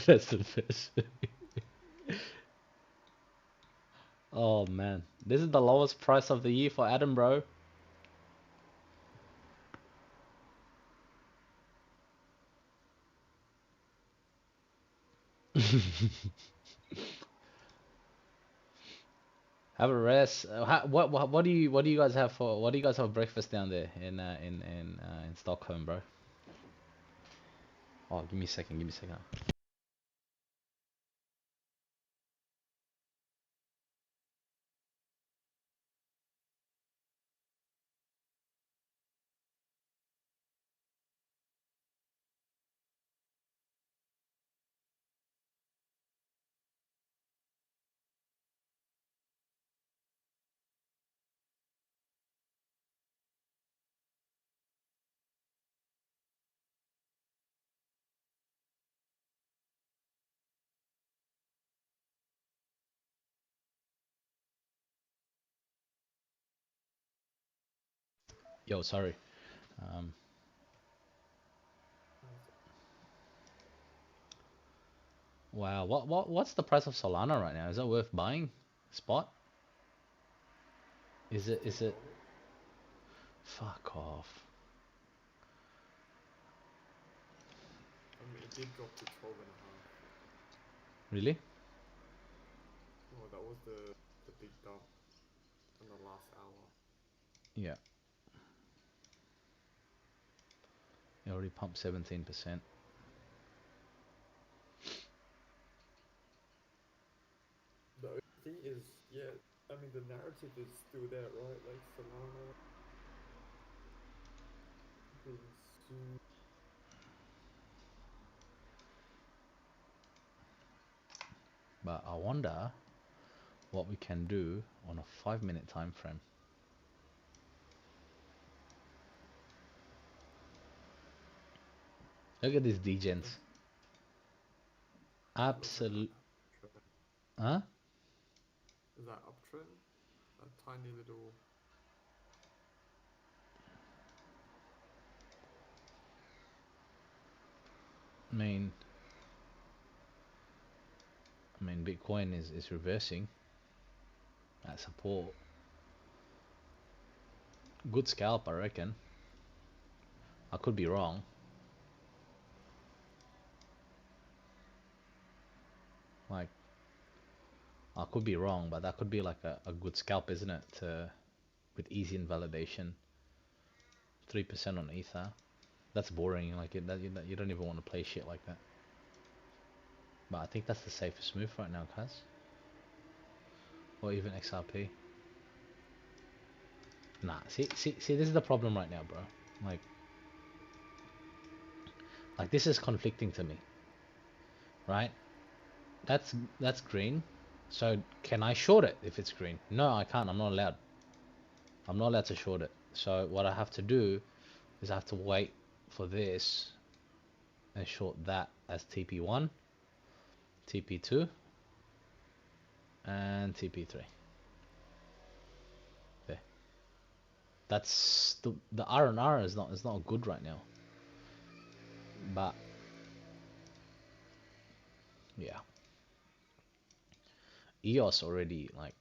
That's the best. Oh man, this is the lowest price of the year for Adam, bro. Have a rest. What do you guys have for what do you guys have breakfast down there in Stockholm, bro? Oh, give me a second. Give me a second. Yo, sorry. Um, wow. What's the price of Solana right now? Is it worth buying? Spot? Is it? Is it?
$15.
Fuck off.
I mean, it did drop to 12 and a half.
Really?
Oh, that was the big dump in the last hour.
Yeah. It already pumped 17%.
The only thing is, yeah, I mean, the narrative is still there, right? Like Solana being sued.
But I wonder what we can do on a 5 minute time frame. Look at these degens.
Does it look like
Absolute.
that uptrend?
Huh?
Is that uptrend? That tiny little.
I mean, Bitcoin is reversing at support. Good scalp, I reckon. I could be wrong. Like, I could be wrong, but that could be like a good scalp, isn't it? With easy invalidation. 3% on Ether. That's boring. Like, you don't even want to play shit like that. But I think that's the safest move right now, cuz. Or even XRP. Nah, see, this is the problem right now, bro. Like, this is conflicting to me, right? That's green. So can I short it if it's green? No, I can't. I'm not allowed. I'm not allowed to short it. So what I have to do is I have to wait for this and short that as TP1, TP2, and TP3. There. That's the R&R is not good right now. But yeah, EOS already like.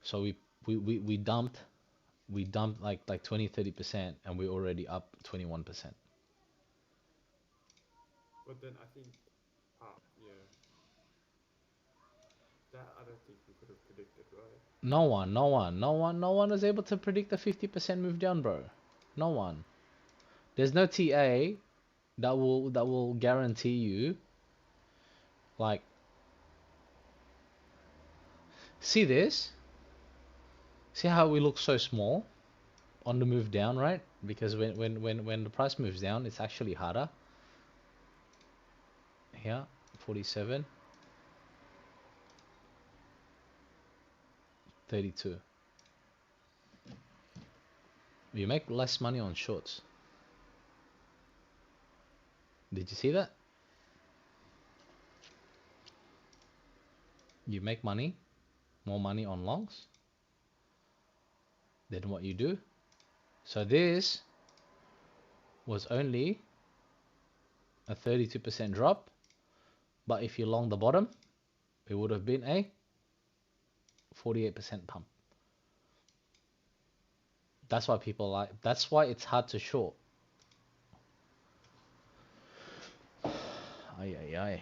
So we dumped like 20-30%, and we're already up 21%.
But then I think, yeah, that I don't think we could have predicted, right?
No one was able to predict the 50% move down, bro. No one. There's no TA that will guarantee you, like, see this? See how we look so small on the move down, right? Because when the price moves down, it's actually harder. Here, 47, 32. You make less money on shorts. Did you see that? You make more money on longs than what you do. So this was only a 32% drop, but if you long the bottom, it would have been a 48% pump. That's why people like. That's why it's hard to short. Ay ay ay.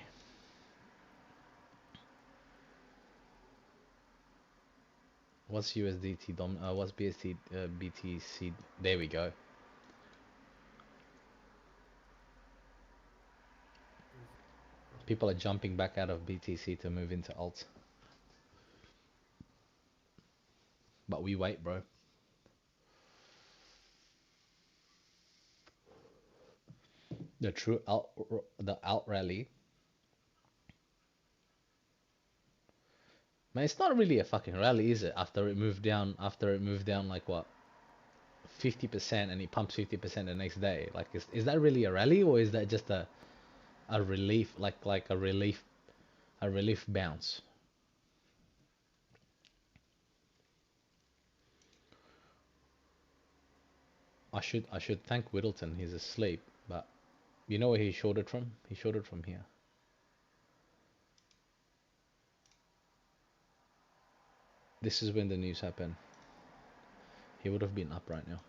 What's USDT what's BST BTC? There we go. People are jumping back out of BTC to move into alts. But we wait, bro. The alt rally. Man, it's not really a fucking rally, is it? After it moved down like what? 50%, and it pumps 50% the next day. Like, is that really a rally, or is that just a relief, like a relief bounce? I should thank Whittleton. He's asleep, but you know where he shorted from? He shorted from here. This is when the news happened. He would have been up right now.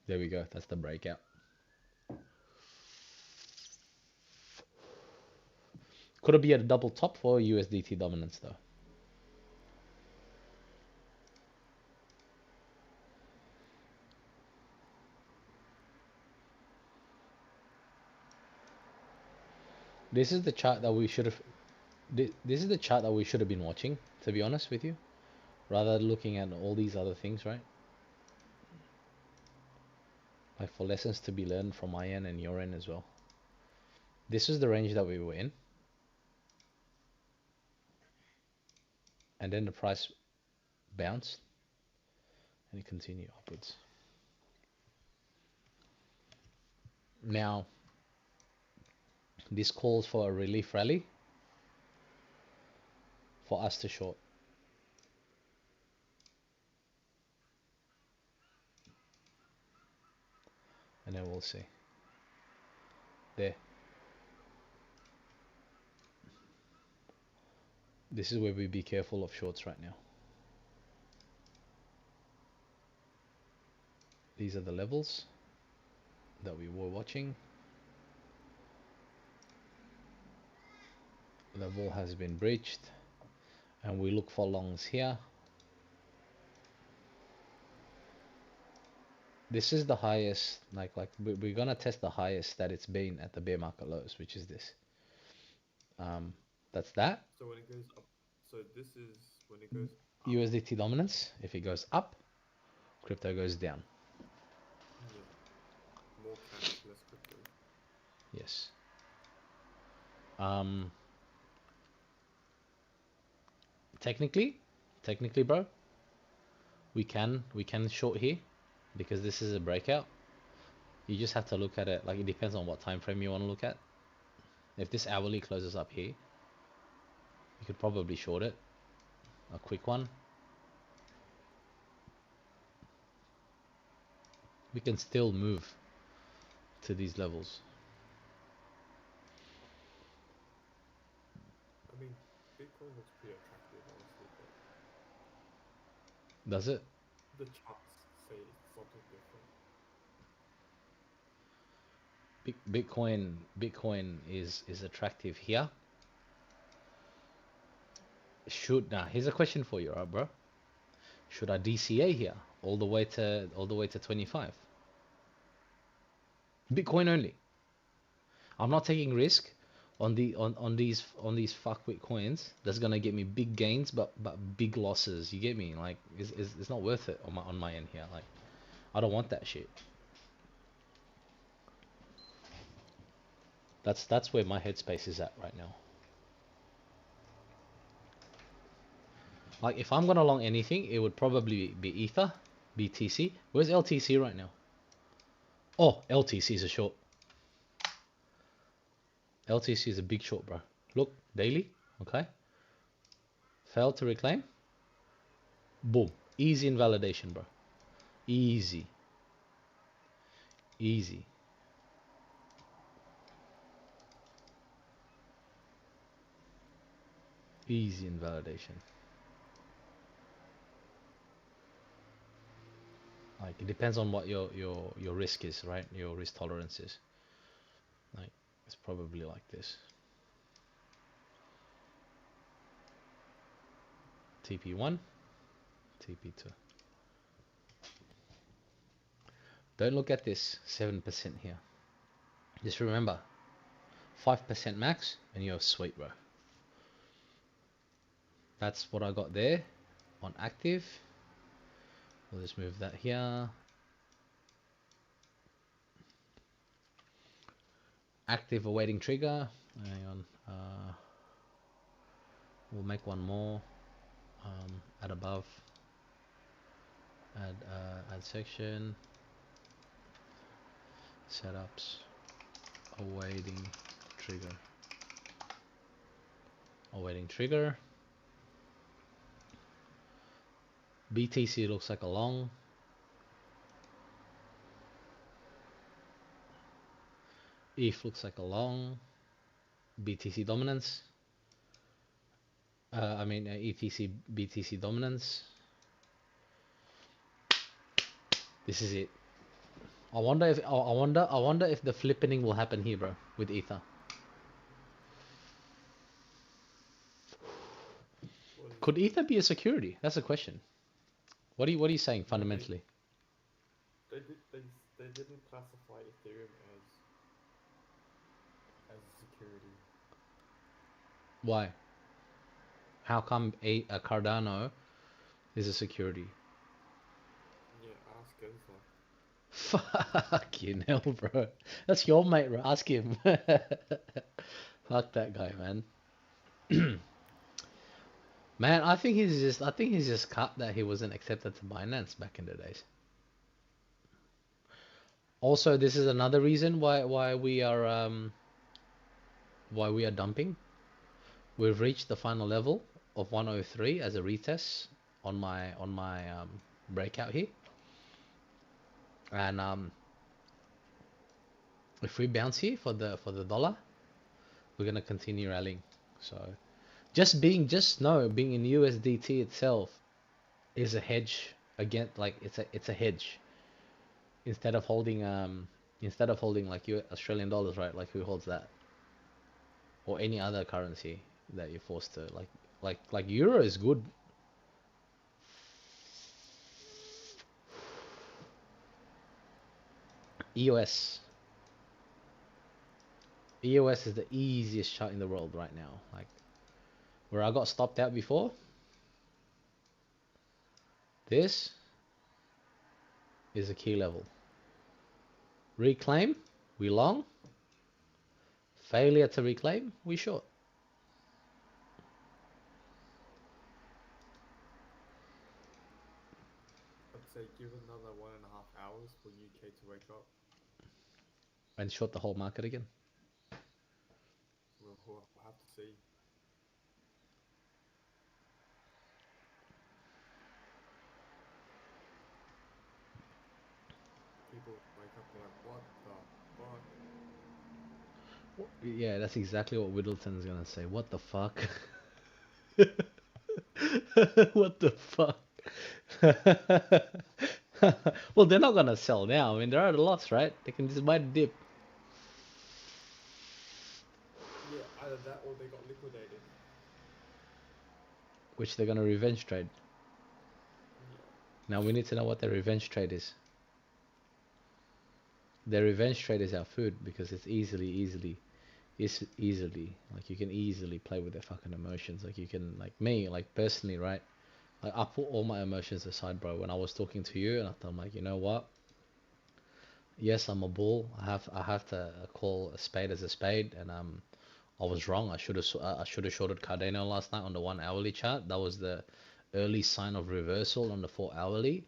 There we go. That's the breakout. Could it be a double top for USDT dominance though? This is the chart that we should have. This is the chart that we should have been watching. To be honest with you, rather than looking at all these other things, right? Like for lessons to be learned from my end and your end as well. This is the range that we were in, and then the price bounced and it continued upwards. Now, this calls for a relief rally for us to short. And then we'll see. There. This is where we be careful of shorts right now. These are the levels that we were watching. Level has been breached, and we look for longs here. This is the highest, like we're gonna test the highest that it's been at the bear market lows, which is this. That's that.
So when it goes up, so this is when it goes up.
USDT dominance. If it goes up, crypto goes down.
Yeah. More cash, less crypto.
Yes. Technically, bro, we can short here because this is a breakout. You just have to look at it, like it depends on what time frame you want to look at. If this hourly closes up here, you could probably short it. A quick one. We can still move to these levels.
I mean, Bitcoin looks pretty attractive, honestly, but
Does it?
the charts say it's something different.
Bitcoin is attractive here. Here's a question for you, bro. Should I DCA here all the way to 25? Bitcoin only. I'm not taking risk on these fuckwit coins. That's gonna get me big gains, but big losses. You get me? Like it's not worth it on my end here. Like I don't want that shit. That's where my headspace is at right now. Like if I'm gonna long anything, it would probably be Ether, BTC. Where's LTC right now? Oh, LTC is a short. LTC is a big short, bro. Look, daily, okay. Failed to reclaim. Boom. Easy invalidation, bro. Easy. Easy. Easy invalidation. Like it depends on what your risk is, right? Your risk tolerance is. Like it's probably like this. TP1, TP2. Don't look at this 7% here. Just remember, 5% max and you're sweet, bro. That's what I got there on active. We'll just move that here. Active awaiting trigger. Hang on. We'll make one more. Add above. Add section. Setups. Awaiting trigger. Awaiting trigger. BTC looks like a long. ETH looks like a long. BTC dominance. ETC BTC dominance. This is it. I wonder if the flippening will happen here, bro, with Ether.
What is
Could Ether be a security? That's a question. What are you saying
no,
fundamentally?
they didn't classify Ethereum as a security.
Why? How come a Cardano is a security?
Yeah, ask Gensler.
Fucking hell, bro. That's your mate, bro. Ask him. Fuck that guy, man. Man, I think he's just cut that he wasn't accepted to Binance back in the days. Also, this is another reason why we are dumping. We've reached the final level of 103 as a retest on my breakout here, and if we bounce here for the dollar, we're gonna continue rallying. So being in USDT itself is a hedge against, like, it's a hedge instead of holding like Australian dollars, right? Like, who holds that, or any other currency that you're forced to like euro is good. EOS EOS is the easiest chart in the world right now. Like, where I got stopped out before, this is a key level. Reclaim, we long. Failure to reclaim, we short.
I'd say give another 1.5 hours for UK to wake up.
And short the whole market again.
We'll have to see. People wake up and be like, what the fuck?
Yeah, that's exactly what Whittleton's gonna say. What the fuck? What the fuck? Well, they're not gonna sell now. I mean, they're at a loss, right? They can just buy the dip.
Yeah, either that or they got liquidated.
Which they're gonna revenge trade.
Yeah.
Now we need to know what their revenge trade is. Their revenge trade is our food, because it's easily like, you can easily play with their fucking emotions. Like, you can, like me, like personally, right? Like, I put all my emotions aside, bro. When I was talking to you, and I'm like, you know what? Yes, I'm a bull. I have to call a spade as a spade, and I was wrong. I should have shorted Cardano last night on the 1 hourly chart. That was the early sign of reversal on the 4 hourly,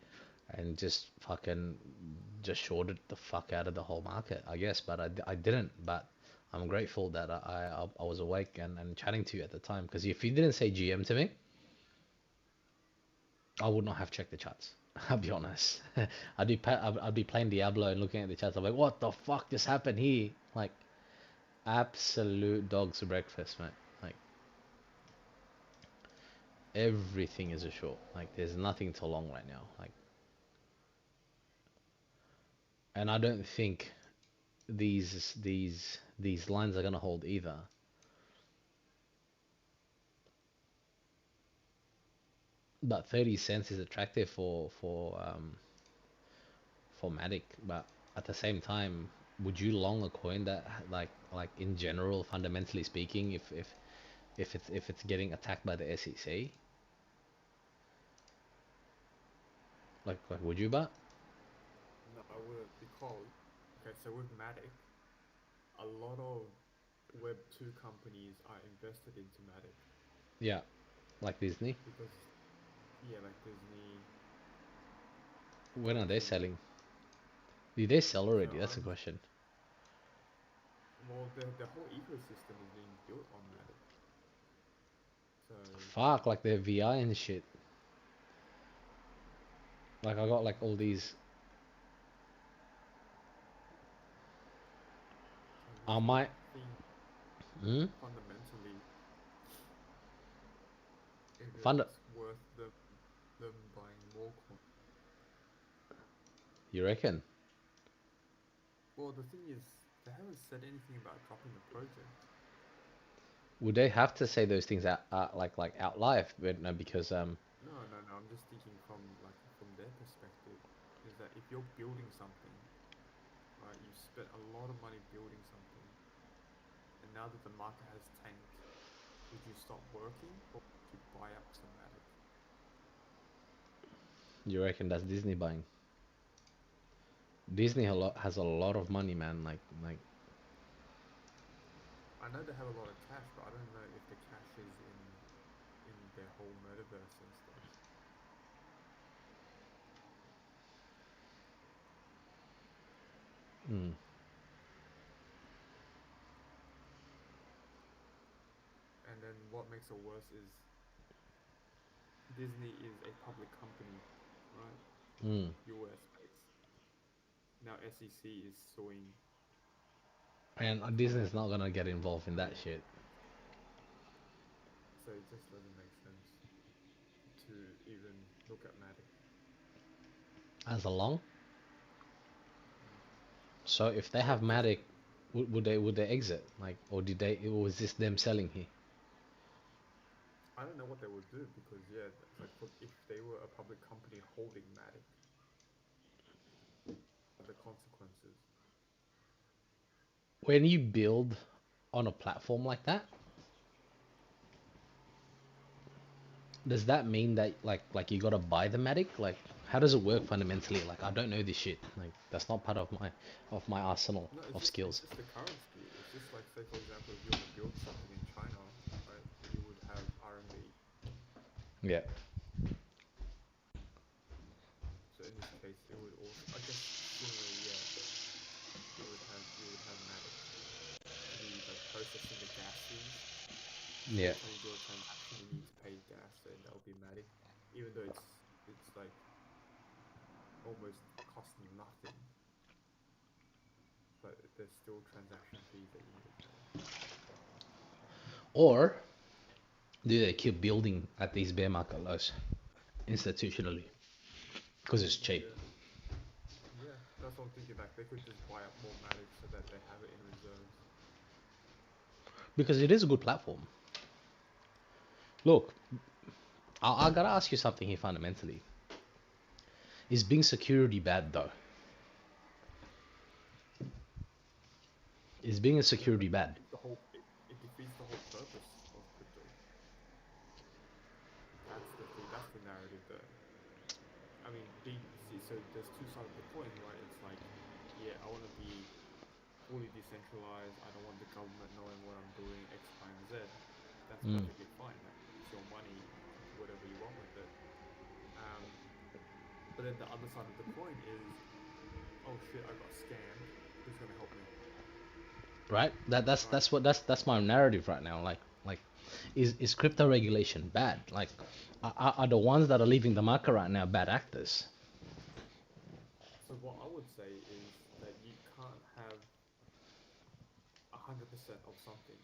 and just fucking just shorted the fuck out of the whole market, I guess. But I didn't. But I'm grateful that I was awake and chatting to you at the time, because if you didn't say GM to me, I would not have checked the charts. I'll be honest. I'd be playing Diablo and looking at the charts. I'm like, what the fuck just happened here? Like, absolute dog's breakfast, mate. Like, everything is a short. Like, there's nothing to long right now. Like, and I don't think these lines are gonna hold either. But 30 cents is attractive for Matic, but at the same time, would you long a coin that, like in general, fundamentally speaking, if it's getting attacked by the SEC? Like would you? But
No, I wouldn't, because okay, so with Matic, a lot of Web2 companies are invested into Matic
yeah, like Disney.
because yeah, like Disney,
When are they
Nike.
selling? Did they sell
So
already? That's the
I'm
question.
well, the whole ecosystem is being built on Matic. So
Fuck, like their VI and shit. Like I got like all these.
So
I
do you
might.
think
Hmm?
fundamentally if
Fund.
it's worth them buying more coins?
You reckon?
Well, the thing is, they haven't said anything about dropping the project.
Would they have to say those things like out live? But no, because
No, no, no. I'm just thinking from their perspective, is that if you're building something, right, you spent a lot of money building something, and now that the market has tanked, would you stop working or would you buy up some Matic?
you reckon that's Disney buying. Disney has a lot of money, man. Like
I know they have a lot of cash, but I don't know if the cash is in their whole metaverse and stuff.
mm,
And then what makes it worse is Disney is a public company, right?
mm.
US based. Now SEC is suing
And
the
Disney's
company
not gonna get involved in that
doing
shit.
it. So it just doesn't make sense to even look at Matic.
As a long.
Mm.
So if they
So
have
just
Matic, would they exit? Like, or did they? Or was this them selling here?
I don't know what they would do because yeah, it's like if they were a public company holding Matic, the consequences.
When you build on a platform like that, does that mean that like you gotta buy the Matic? Like, how does it work fundamentally? Like, I don't know this shit. Like, that's not part of my arsenal
No,
of
it's
skills.
just the currency. It's just like say for example, if you want to build something in China, right, you would have RMB.
Yeah.
So in this case, it would also, I guess, similarly, yeah, you would have Matic to be like processing the gas fees. So
Yeah.
every time you do a transaction, you need to pay gas, and that would be Matic, even though it's like almost costing nothing, but there's still transaction fees that you need to pay.
Or do they keep building at these bear market lows institutionally because it's cheap?
Yeah, yeah, that's what I'm thinking. Like they could just buy up more Matic so that they have it in reserves.
Because it is a good platform. Look, I gotta ask you something here fundamentally. Is being security bad though? Is being a
No, but
security bad?
it defeats the whole purpose of crypto. That's the thing. That's the narrative there. I mean, see, so there's two sides of the coin, right? It's like, yeah, I want to be fully decentralized. I don't want the government knowing what I'm doing, X, Y, and Z. That's
Mm.
perfectly fine. Like, it's your money. You can do whatever you want with it. Um, but then the other side of the coin is, oh shit, I got scammed. Who's gonna help me?
Right? That's
Right?
that's what that's my narrative right now. Like, is crypto regulation bad? Like, are the ones that are leaving the market right now bad actors?
So what I would say is that you can't have 100% of something.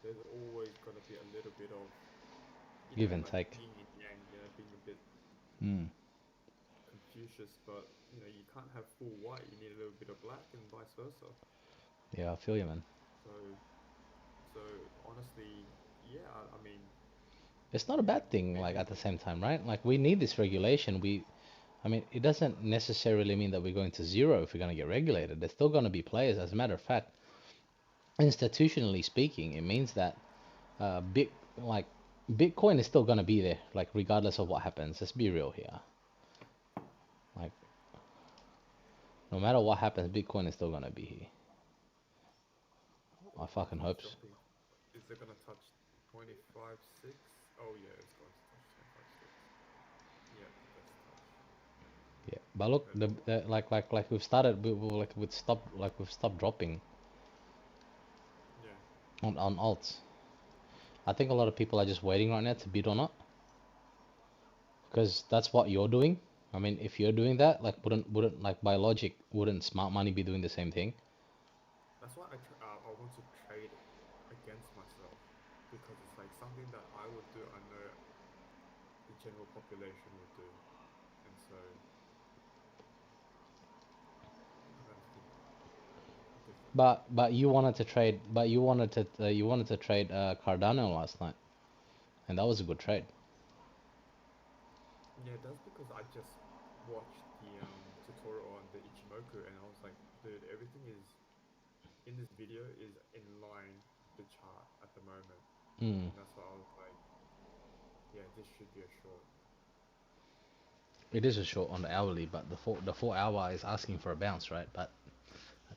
There's always gonna be a little bit of,
Give and
like
take.
yin and yang, being a bit
Mm.
Confucius, but you can't have full white. You need a little bit of black and vice versa.
Yeah, I feel you, man.
So, so honestly, yeah, I mean,
It's not a bad thing. Like
maybe
at the same time, right? Like we need this regulation. I mean, it doesn't necessarily mean that we're going to zero if we're going to get regulated. There's still going to be players. As a matter of fact, institutionally speaking, it means that big like Bitcoin is still going to be there, like regardless of what happens. Let's be real here. Like no matter what happens, Bitcoin is still going to be here. I
I
fucking
think
hope
it's
so.
dropping. Is it gonna touch 25.6? Oh yeah, it's going to touch 25.6. Yeah, it does touch.
Yeah, but look,
Heard a lot.
like we've started, we've stopped dropping
Yeah,
on alts. I think a lot of people are just waiting right now to bid on it because that's what you're doing. I mean, if you're doing that, like, wouldn't like by logic, wouldn't smart money be doing the same thing?
That's why I want to trade against myself, because it's like something that I would do. I know the general population would do, and so I gotta think differently.
But you wanted to trade, you wanted to trade Cardano last night, and that was a good trade.
Yeah, that's because I just watched the tutorial on the Ichimoku, and I was like, dude, everything is in this video is in line with the chart at the moment,
Mm.
and that's why I was like, yeah, this should be a short.
It is a short on the hourly, but the 4 hour is asking for a bounce, right? But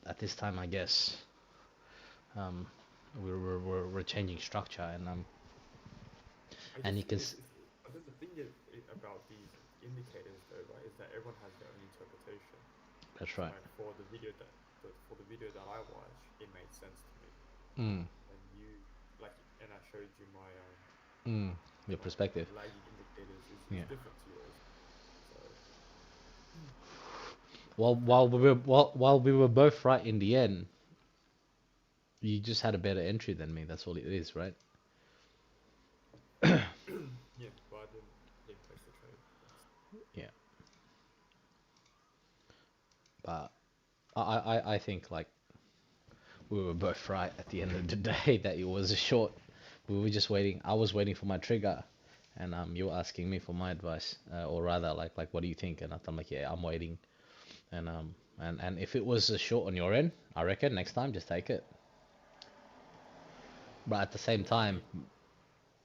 at this time, I guess um, we're changing structure,
I
and
just
you can
but then the thing about these indicators though, right, is that everyone has their own interpretation.
that's
So
right.
like for the video for the video that I watched, it made sense to me.
Mm.
And you like, and I showed you
Mm. Your
my
perspective,
lagging indicators is
yeah.
different to yours. So
Well,
I don't know.
while we were both right in the end, you just had a better entry than me. That's all it is, right?
Yeah, but I didn't place the trade.
Yeah. But I think like we were both right at the end of the day that it was a short. We were just waiting. I was waiting for my trigger, and you were asking me for my advice, or rather, like what do you think? And I'm like, yeah, I'm waiting. And if it was a short on your end, I reckon next time just take it. But at the same
Yeah, I
time,
mean,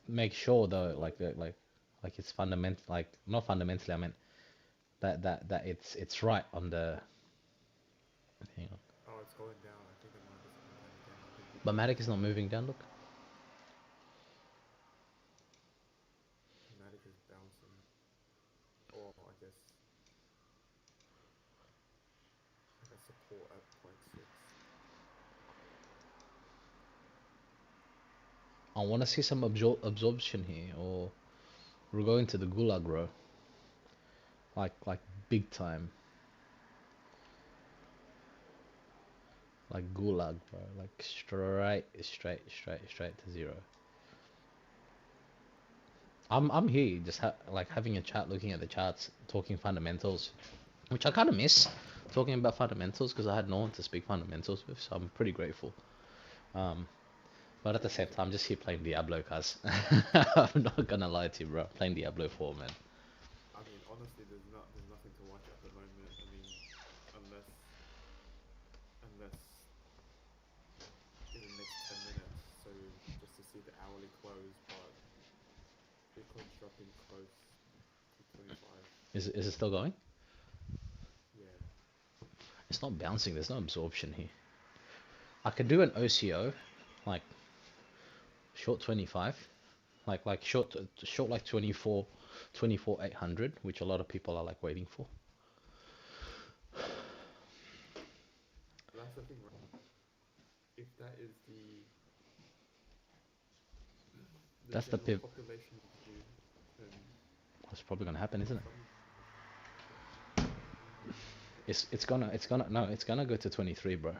make sure
I
though,
feel like
like it's fundamental, like not fundamentally. I mean that it's right on the. Hang on.
oh, it's going down. I think the market's going down again. I think
But
people are
Matic is not moving down. Look,
Matic is bouncing, or I guess support at point 0.6.
I want to see some absorption here, or we're going to the gulag, bro. Like big time, like gulag, bro. Like straight to zero. I'm here just like having a chat, looking at the charts, talking fundamentals, which I kind of miss talking about fundamentals because I had no one to speak fundamentals with, so I'm pretty grateful. Um, but at the same time, just here playing Diablo, cuz I'm not gonna lie to you, bro. Playing Diablo 4, man.
I mean, honestly, there's nothing to watch at the moment. I mean, unless unless in the next 10 minutes, so just to see the hourly close, but Bitcoin's dropping close to 25.
Is it still going?
Yeah,
It's not bouncing. There's no absorption here. I could do an OCO, like short 25, like short like 24 800, which a lot of people are like waiting for.
but that's the thing, right? If that is the
That's the
general
pivot.
population view, then
That's probably gonna happen, isn't it?
some
It's gonna no, it's gonna go to 23, bro.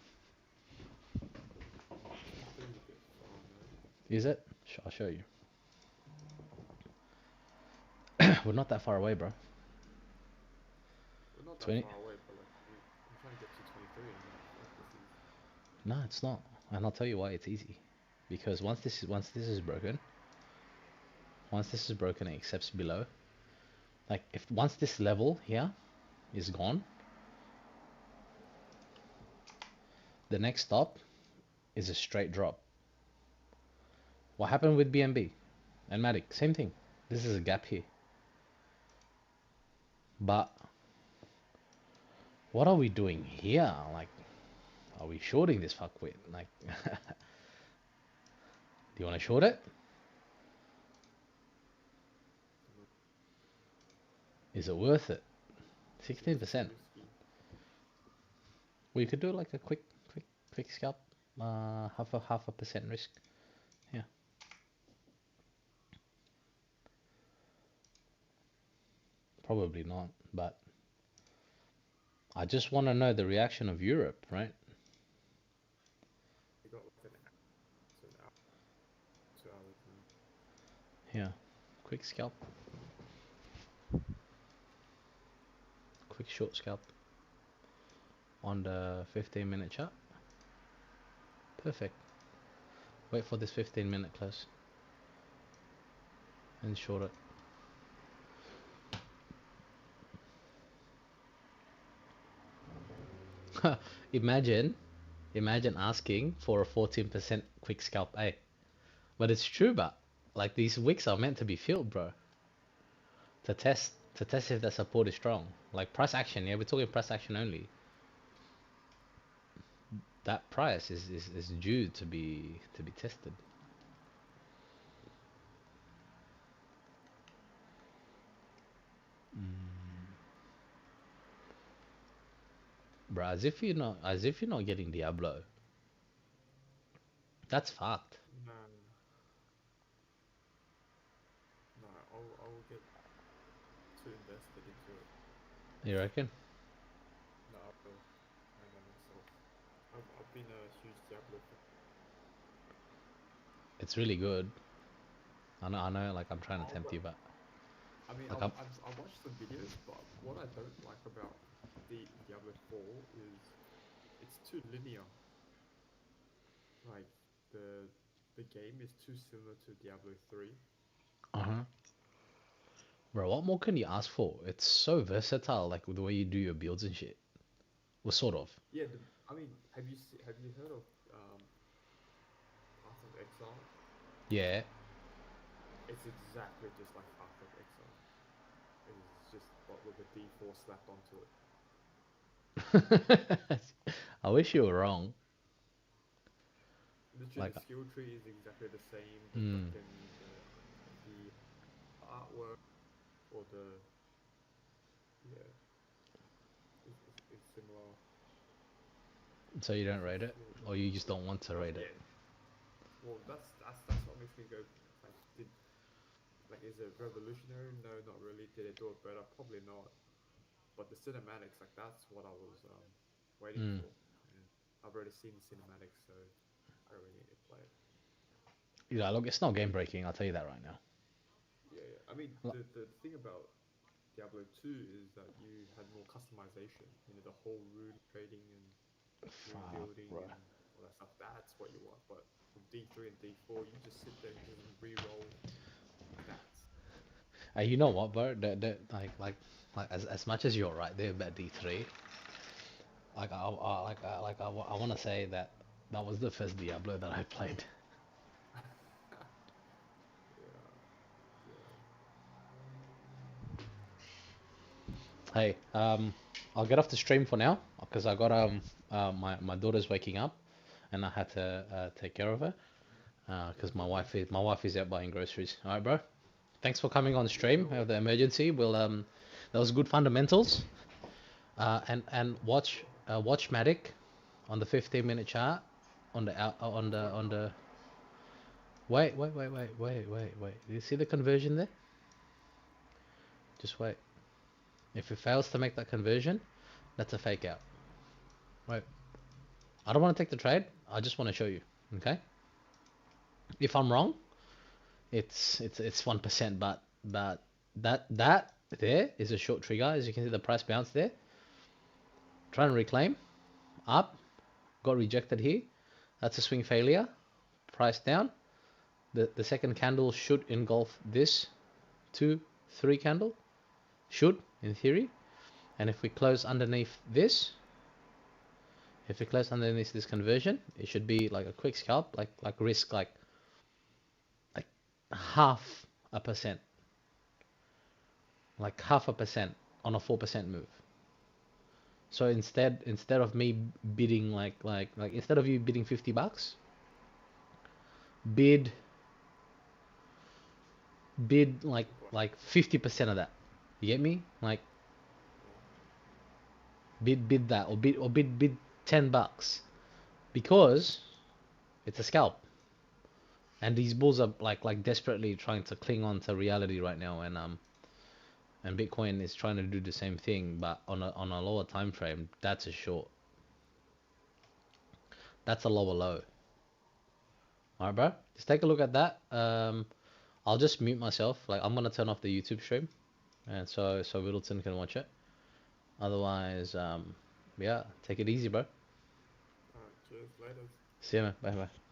23 is a bit far, no?
Is it? I'll show you. We're not that far away, bro.
We're not that
20.
far away, but like I'm trying to get to 23, and I'm like, fuck, this is.
No, it's not. And I'll tell you why it's easy. Because once this is broken, it accepts below. Like if once this level here is gone, the next stop is a straight drop. What happened with BNB and Matic? Same thing. This is a gap here. But what are we doing here? Like, are we shorting this fuckwit? Like, do you want to short it? Is it worth it?
It's too
16%.
risky.
We could do like a quick scalp. Half a percent risk. Yeah. Probably not, but I just want to know the reaction of Europe, right?
We got like an hour, so an hour, 2 hours now.
Yeah. Quick scalp. Quick short scalp on the 15-minute chart. Perfect. Wait for this 15-minute close and short it. Imagine asking for a 14% quick scalp A. But it's true, but like these wicks are meant to be filled, bro. To test if the support is strong. Like price action, yeah, we're talking price action only. That price is due to be tested. Bro, as if you're not getting Diablo. That's fucked.
No, no, I'll get too invested into it.
You reckon?
No, I will. I know myself. I've been a huge Diablo fan.
It's really good. I know, like I'm trying to
Oh,
tempt
but
you, but
I mean,
like I'm.
I watched some videos, but what I don't like about the Diablo 4 is it's too linear. Like the the game is too similar to Diablo 3.
Uh-huh. Bro, what more can you ask for? It's so versatile, like with the way you do your builds and shit. Well, sort of.
Yeah, I mean, have you heard of Path of Exile?
Yeah.
It's exactly just like Path of Exile. It's just but with a D4 slapped onto it.
I wish you were wrong.
Literally,
Like,
the skill tree is exactly the same. The
mm,
fucking the artwork or the yeah is similar.
so you don't
It's
rate
just
it,
yeah,
or you just don't want to
well
rate it.
yeah. Well, that's what makes me go like is it revolutionary? No, not really. Did it do it better? Probably not. But the cinematics, like that's what I was waiting
Mm.
for, and I've already seen the cinematics, so I don't really need to play it.
Yeah, look, it's not game breaking. I'll tell you that right now.
Yeah, yeah. I mean,
Lo-
the thing about Diablo 2 is that you had more customization. You know, the whole rune trading and rune
Fuck,
building
bro.
and all that stuff. That's what you want. But with D3 and D4, you just sit there and just re-roll stats.
You know what, bro? Like as much as you're right there about D3, I want to say that that was the first Diablo that I played.
Yeah, yeah.
Hey, I'll get off the stream for now because I got my daughter's waking up, and I had to take care of her
No
because my
problem.
wife is my wife is out buying groceries. All right, bro. Thanks for coming on
Yeah, no
stream of
worries.
the emergency. That was good fundamentals. And watch Matic on the 15-minute chart on the out
Sorry.
on the wait. Do you see the conversion there? Just wait. If it fails to make that conversion, that's a fake out. Wait. I don't want to take the trade. I just want to show you. Okay. If I'm wrong, it's 1%, but that there is a short trigger. As you can see, the price bounce there. Try and reclaim up. Got rejected here. That's a swing failure. Price down. The second candle should engulf this 2 3 candle. Should in theory. And if we close underneath this, if we close underneath this conversion, it should be like a quick scalp, like risk like half a percent, like half a percent on a 4% move. So instead of me bidding like instead of you bidding $50, bid bid like
Good point.
like 50% of that. You get me? Like
Yeah.
bid that or bid $10 because it's a scalp. And these bulls are like desperately trying to cling on to reality right now, and and Bitcoin is trying to do the same thing, but on a lower time frame. That's a short. That's a lower low. All right, bro. Just take a look at that. I'll just mute myself. Like I'm gonna turn off the YouTube stream, and so Whittleton can watch it. Otherwise, yeah, take it easy, bro.
Alright, cheers, later.
See you, man. Bye, bye.